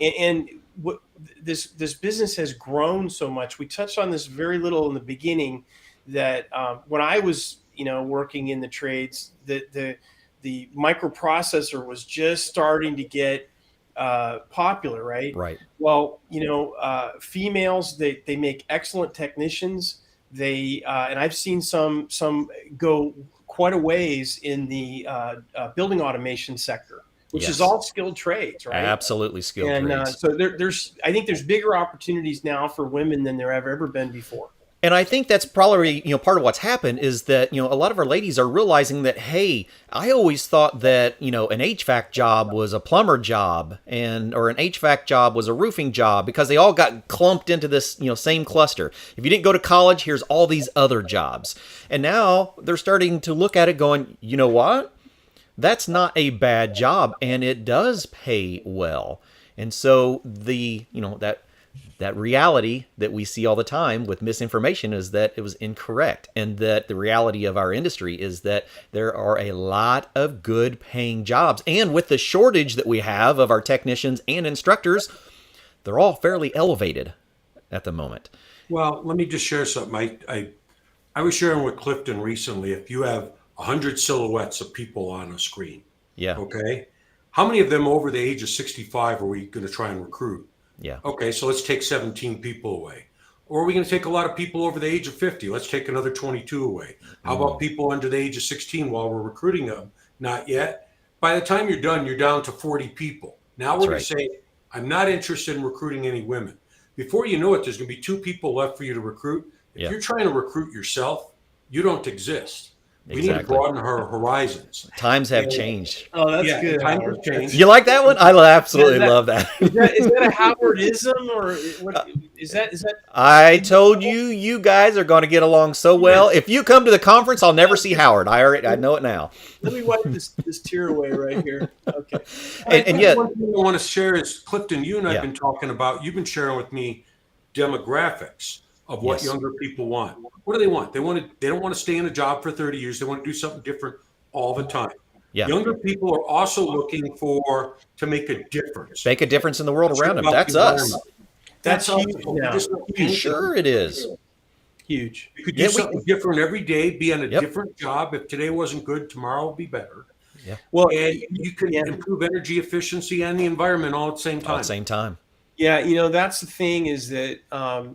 And what this business has grown so much. We touched on this very little in the beginning. That when I was working in the trades, the microprocessor was just starting to get popular, right?
Right.
Well, females, they make excellent technicians. And I've seen some go quite a ways in the building automation sector, which is all skilled trades, right?
Absolutely skilled trades.
So I think there's bigger opportunities now for women than there have ever been before.
And I think that's probably, part of what's happened is that, a lot of our ladies are realizing that, hey, I always thought that, an HVAC job was a plumber job or an HVAC job was a roofing job, because they all got clumped into this, same cluster. If you didn't go to college, here's all these other jobs. And now they're starting to look at it going, you know what? That's not a bad job, and it does pay well. And so that reality that we see all the time with misinformation is that it was incorrect, and that the reality of our industry is that there are a lot of good paying jobs. And with the shortage that we have of our technicians and instructors, they're all fairly elevated at the moment.
Well, let me just share something. I was sharing with Clifton recently, if you have 100 silhouettes of people on a screen, okay, how many of them over the age of 65 are we going to try and recruit?
Yeah.
Okay, so let's take 17 people away. Or are we going to take a lot of people over the age of 50? Let's take another 22 away. How about people under the age of 16 while we're recruiting them? Not yet. By the time you're done, you're down to 40 people. Now we're going to say, I'm not interested in recruiting any women. Before you know it, there's going to be 2 people left for you to recruit. If you're trying to recruit yourself, you don't exist. We need to broaden our horizons.
Times have changed.
Oh, that's good.
Times have changed.
You like that one? I absolutely love that.
Is that a Howardism, or what, is that?
I told you, you guys are going to get along so well. If you come to the conference, I'll never see Howard. I know it now.
Let me wipe this tear away right here. Okay.
And yet,
one thing I want to share is, Clifton, you and I've been talking about. You've been sharing with me demographics of what younger people want. What do they want? They don't want to stay in a job for 30 years. They want to do something different all the time. Yeah. Younger people are also looking to make a difference.
Make a difference in the world around them. That's us.
That's huge.
Sure it is.
Huge.
You could do something different every day, be on a different job. If today wasn't good, tomorrow will be better.
Yeah.
Well,
and you can improve energy efficiency and the environment all at the same time.
All at the same time.
Yeah, that's the thing is that I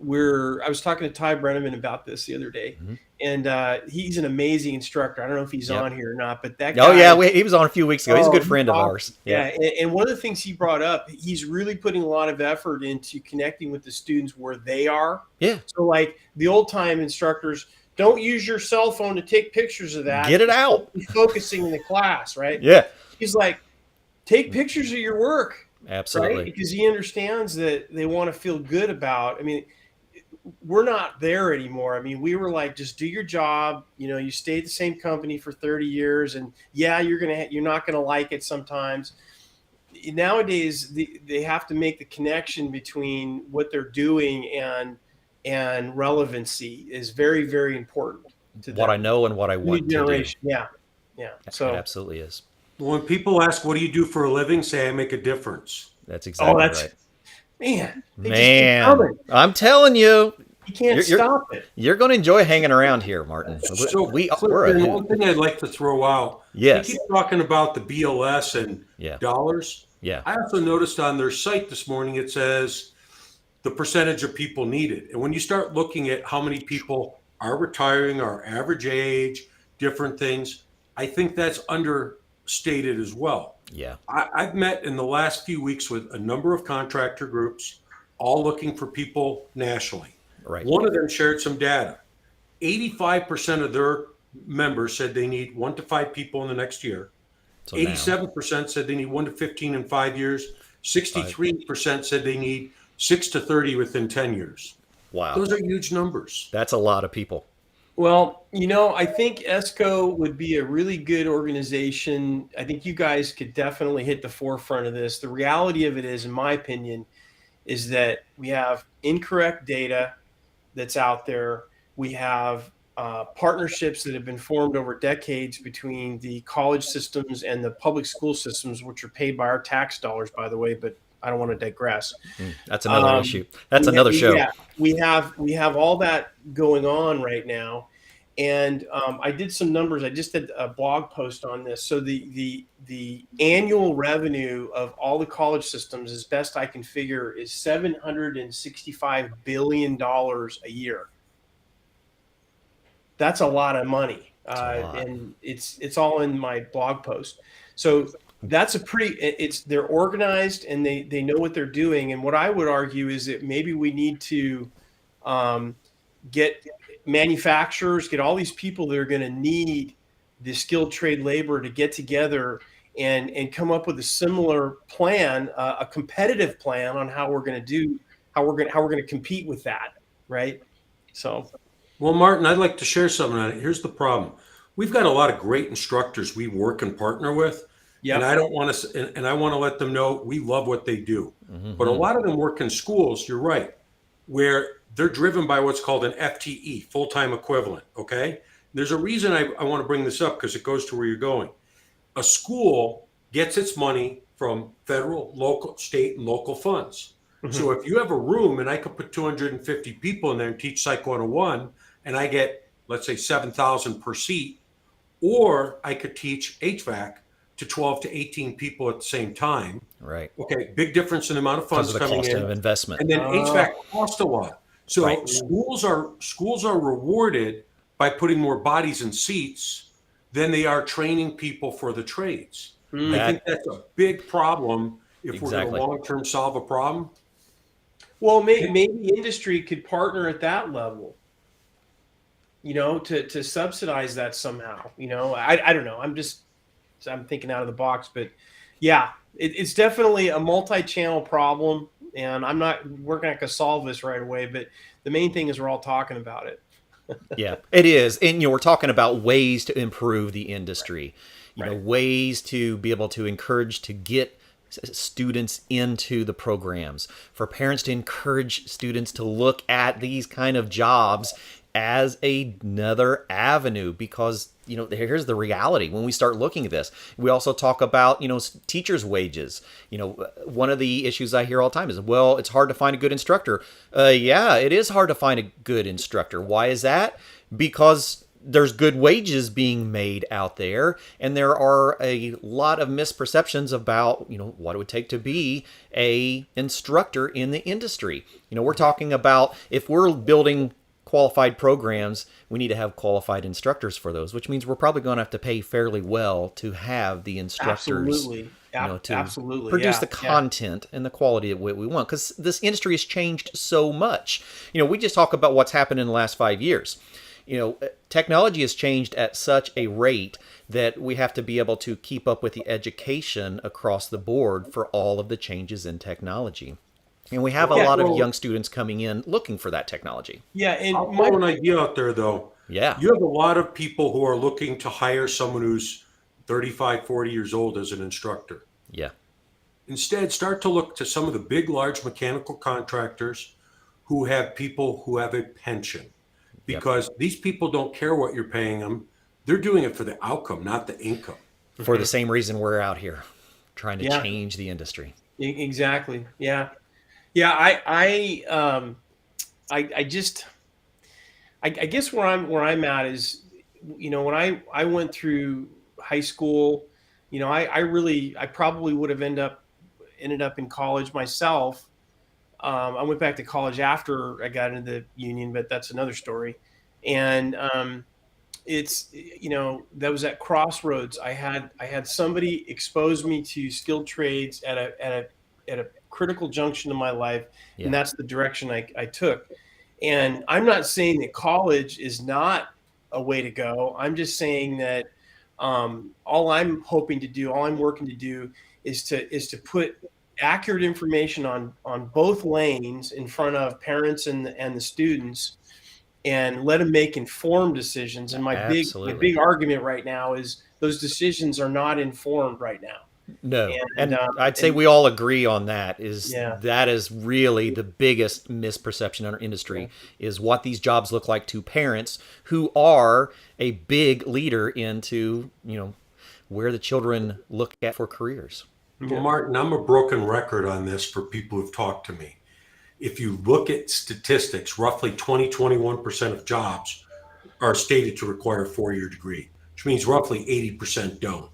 was talking to Ty Brenneman about this the other day, and he's an amazing instructor. I don't know if he's on here or not, but that guy.
Oh yeah, he was on a few weeks ago. He's a good friend of ours.
Yeah, and one of the things he brought up, he's really putting a lot of effort into connecting with the students where they are.
Yeah.
So like the old time instructors, don't use your cell phone to take pictures of that.
Get it out.
Be focusing in the class, right?
Yeah.
He's like, take pictures of your work.
Absolutely.
Right? Because he understands that they want to feel good about. I mean, we're not there anymore. I mean, we were like, just do your job. You stay at the same company for 30 years, and you're not gonna like it sometimes. Nowadays, they have to make the connection between what they're doing and relevancy is very, very important to them.
What I know and what I want to do.
Yeah. So
it absolutely is.
When people ask, "What do you do for a living?" say, "I make a difference."
That's exactly right.
Man,
I'm telling you,
you can't stop it.
You're going to enjoy hanging around here, Martin.
So one thing I'd like to throw out.
Yes.
They keep talking about the BLS and dollars.
Yeah.
I also noticed on their site this morning it says the percentage of people needed, and when you start looking at how many people are retiring, our average age, different things, I think that's understated as well.
Yeah.
I've met in the last few weeks with a number of contractor groups, all looking for people nationally.
Right.
One of them shared some data. 85% of their members said they need 1 to 5 people in the next year. So 87% said they need 1 to 15 in 5 years. 63% said they need 6 to 30 within 10 years.
Wow.
Those are huge numbers.
That's a lot of people.
Well, I think ESCO would be a really good organization. I think you guys could definitely hit the forefront of this. The reality of it is, in my opinion, is that we have incorrect data that's out there. We have partnerships that have been formed over decades between the college systems and the public school systems, which are paid by our tax dollars, by the way, but I don't want to digress.
That's another issue. That's another show.
Yeah, we have all that going on right now, And I did some numbers. I just did a blog post on this. So the annual revenue of all the college systems, as best I can figure, is $765 billion a year. That's a lot of money. And it's all in my blog post. So that's they're organized and they know what they're doing. And what I would argue is that maybe we need to get manufacturers, get all these people that are going to need the skilled trade labor to get together and come up with a similar plan, a competitive plan on how we're going to compete with that. Right. So.
Well, Martin, I'd like to share something on it. Here's the problem. We've got a lot of great instructors we work and partner with. Yep. And I don't want to, and I want to let them know we love what they do. Mm-hmm. But a lot of them work in schools, you're right, where they're driven by what's called an FTE, full-time equivalent, okay? There's a reason I want to bring this up because it goes to where you're going. A school gets its money from federal, local, state, and local funds. Mm-hmm. So if you have a room and I could put 250 people in there and teach Psych 101, and I get, let's say, $7,000 per seat, or I could teach HVAC to 12 to 18 people at the same time.
Right.
Okay, big difference in the amount of funds coming in.
Because of the cost of investment.
And then HVAC costs a lot. So right. schools are rewarded by putting more bodies in seats than they are training people for the trades. I think that's a big problem if we're going to long-term solve a problem.
Well, maybe industry could partner at that level, to subsidize that somehow. I don't know. I'm thinking out of the box, but yeah, it's definitely a multi-channel problem, and we're not going to solve this right away, but the main thing is we're all talking about it.
Yeah, it is. And, we're talking about ways to improve the industry, ways to be able to encourage to get students into the programs, for parents to encourage students to look at these kind of jobs as another avenue, because here's the reality. When we start looking at this, we also talk about teachers' wages. One of the issues I hear all the time is, well, it's hard to find a good instructor. Yeah, it is hard to find a good instructor. Why is that? Because there's good wages being made out there, and there are a lot of misperceptions about what it would take to be a instructor in the industry. We're talking about, if we're building qualified programs, we need to have qualified instructors for those, which means we're probably going to have to pay fairly well to have the instructors to produce the content and the quality of what we want, because this industry has changed so much. We just talk about what's happened in the last 5 years. Technology has changed at such a rate that we have to be able to keep up with the education across the board for all of the changes in technology. And we have a lot of young students coming in looking for that technology.
Yeah, and
I'll throw an idea out there, though.
Yeah.
You have a lot of people who are looking to hire someone who's 35, 40 years old as an instructor.
Yeah.
Instead, start to look to some of the big, large mechanical contractors who have people who have a pension. Because these people don't care what you're paying them. They're doing it for the outcome, not the income.
For the same reason we're out here, trying to change the industry.
Exactly. Yeah. Yeah. I guess where I'm at is, when I went through high school, I probably would have ended up in college myself. I went back to college after I got into the union, but that's another story. And it's, that was at crossroads. I had somebody expose me to skilled trades at a critical junction in my life, and that's the direction I took. And I'm not saying that college is not a way to go. I'm just saying that all I'm working to do is to put accurate information on both lanes in front of parents and the students, and let them make informed decisions. And my big argument right now is those decisions are not informed right now.
No, and I'd say we all agree on that. That is really the biggest misperception in our industry, is what these jobs look like to parents who are a big leader into where the children look at for careers.
Well, Martin, I'm a broken record on this for people who've talked to me. If you look at statistics, roughly 21% of jobs are stated to require a 4-year degree, which means roughly 80% don't.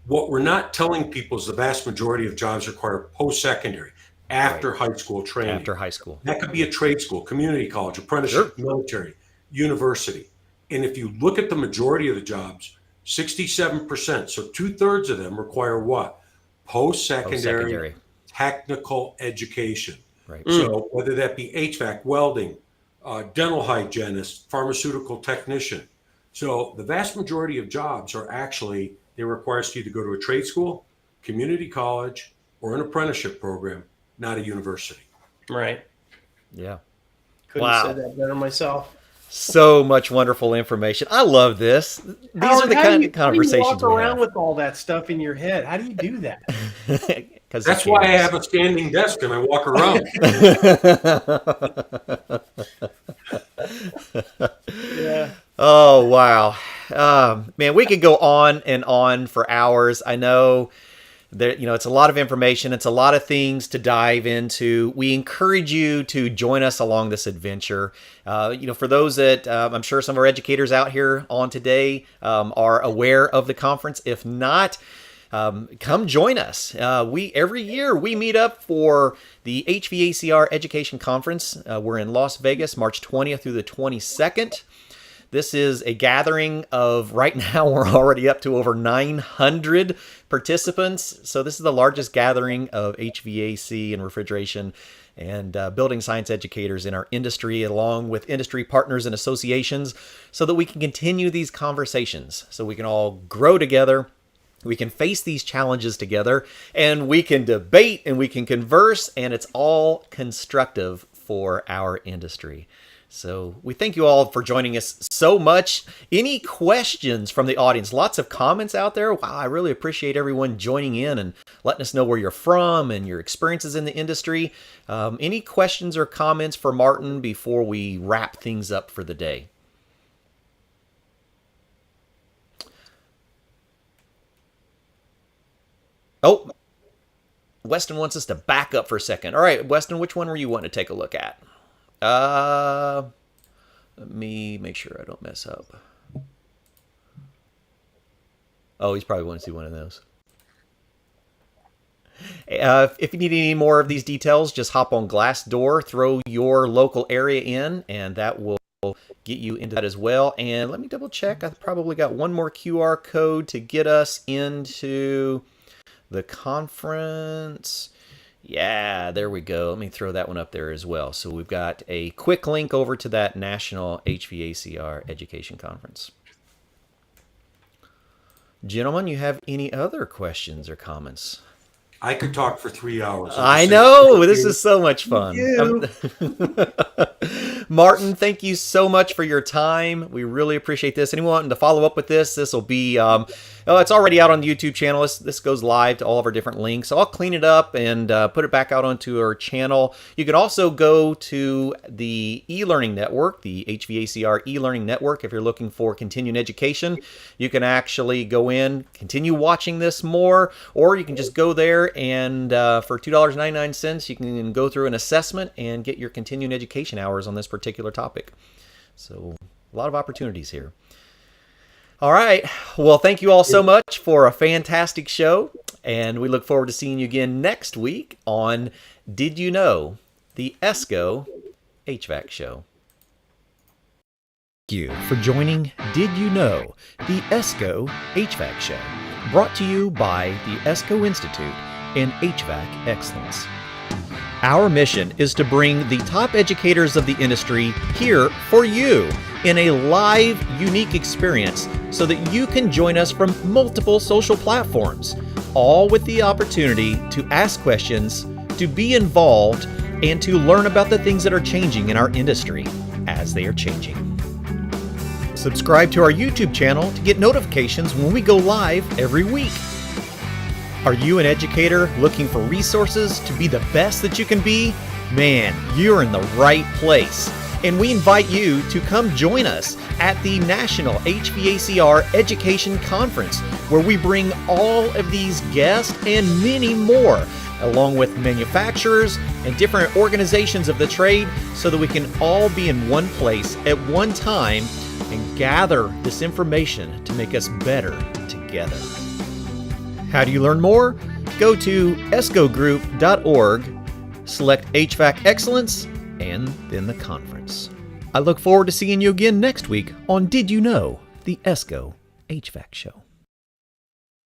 What we're not telling people is the vast majority of jobs require post-secondary, after high school training.
After high school.
That could be a trade school, community college, apprenticeship, military, university. And if you look at the majority of the jobs, 67%, so 2/3 of them require what? Post-secondary technical education.
Right.
So whether that be HVAC, welding, dental hygienist, pharmaceutical technician. So the vast majority of jobs are actually, they require us to either go to a trade school, community college, or an apprenticeship program, not a university.
Right.
Yeah.
Couldn't have said that better myself.
So much wonderful information. I love this. These are the kind of conversations
how do you walk around with all that stuff in your head? How do you do that?
That's why I have a standing desk and I walk around.
Yeah.
Oh, wow. Man, we could go on and on for hours. I know that, it's a lot of information. It's a lot of things to dive into. We encourage you to join us along this adventure. For those that I'm sure some of our educators out here on today are aware of the conference. If not, come join us. Every year we meet up for the HVACR Education Conference. We're in Las Vegas, March 20th through the 22nd. This is a gathering of, right now, we're already up to over 900 participants. So this is the largest gathering of HVAC and refrigeration and building science educators in our industry, along with industry partners and associations, so that we can continue these conversations, so we can all grow together. We can face these challenges together, and we can debate and we can converse, and it's all constructive for our industry. So we thank you all for joining us so much. Any questions from the audience? Lots of comments out there. Wow, I really appreciate everyone joining in and letting us know where you're from and your experiences in the industry. Any questions or comments for Martin before we wrap things up for the day? Oh, Weston wants us to back up for a second. All right, Weston, which one were you wanting to take a look at? Let me make sure I don't mess up. Oh, he's probably wanting to see one of those. If you need any more of these details, just hop on Glassdoor, throw your local area in, and that will get you into that as well. And let me double check. I've probably got one more QR code to get us into the conference. Yeah, there we go. Let me throw that one up there as well. So we've got a quick link over to that National HVACR Education Conference. Gentlemen, you have any other questions or comments?
I could talk for 3 hours.
I know. This is so much fun. Martin, thank you so much for your time. We really appreciate this. Anyone wanting to follow up with this will be, it's already out on the YouTube channel. This goes live to all of our different links. So I'll clean it up and put it back out onto our channel. You can also go to the e-learning network, the HVACR e-learning network. If you're looking for continuing education, you can actually go in, continue watching this more, or you can just go there and for $2.99, you can go through an assessment and get your continuing education hours on this particular topic. So a lot of opportunities here. All right. Well, thank you all so much for a fantastic show. And we look forward to seeing you again next week on Did You Know? The ESCO HVAC Show. Thank you for joining Did You Know? The ESCO HVAC Show. Brought to you by the ESCO Institute and HVAC Excellence. Our mission is to bring the top educators of the industry here for you in a live, unique experience so that you can join us from multiple social platforms, all with the opportunity to ask questions, to be involved, and to learn about the things that are changing in our industry as they are changing. Subscribe to our YouTube channel to get notifications when we go live every week. Are you an educator looking for resources to be the best that you can be? Man, you're in the right place. And we invite you to come join us at the National HVACR Education Conference, where we bring all of these guests and many more, along with manufacturers and different organizations of the trade, so that we can all be in one place at one time and gather this information to make us better together. How do you learn more? Go to escogroup.org, select HVAC Excellence, and then the conference. I look forward to seeing you again next week on Did You Know? The ESCO HVAC Show.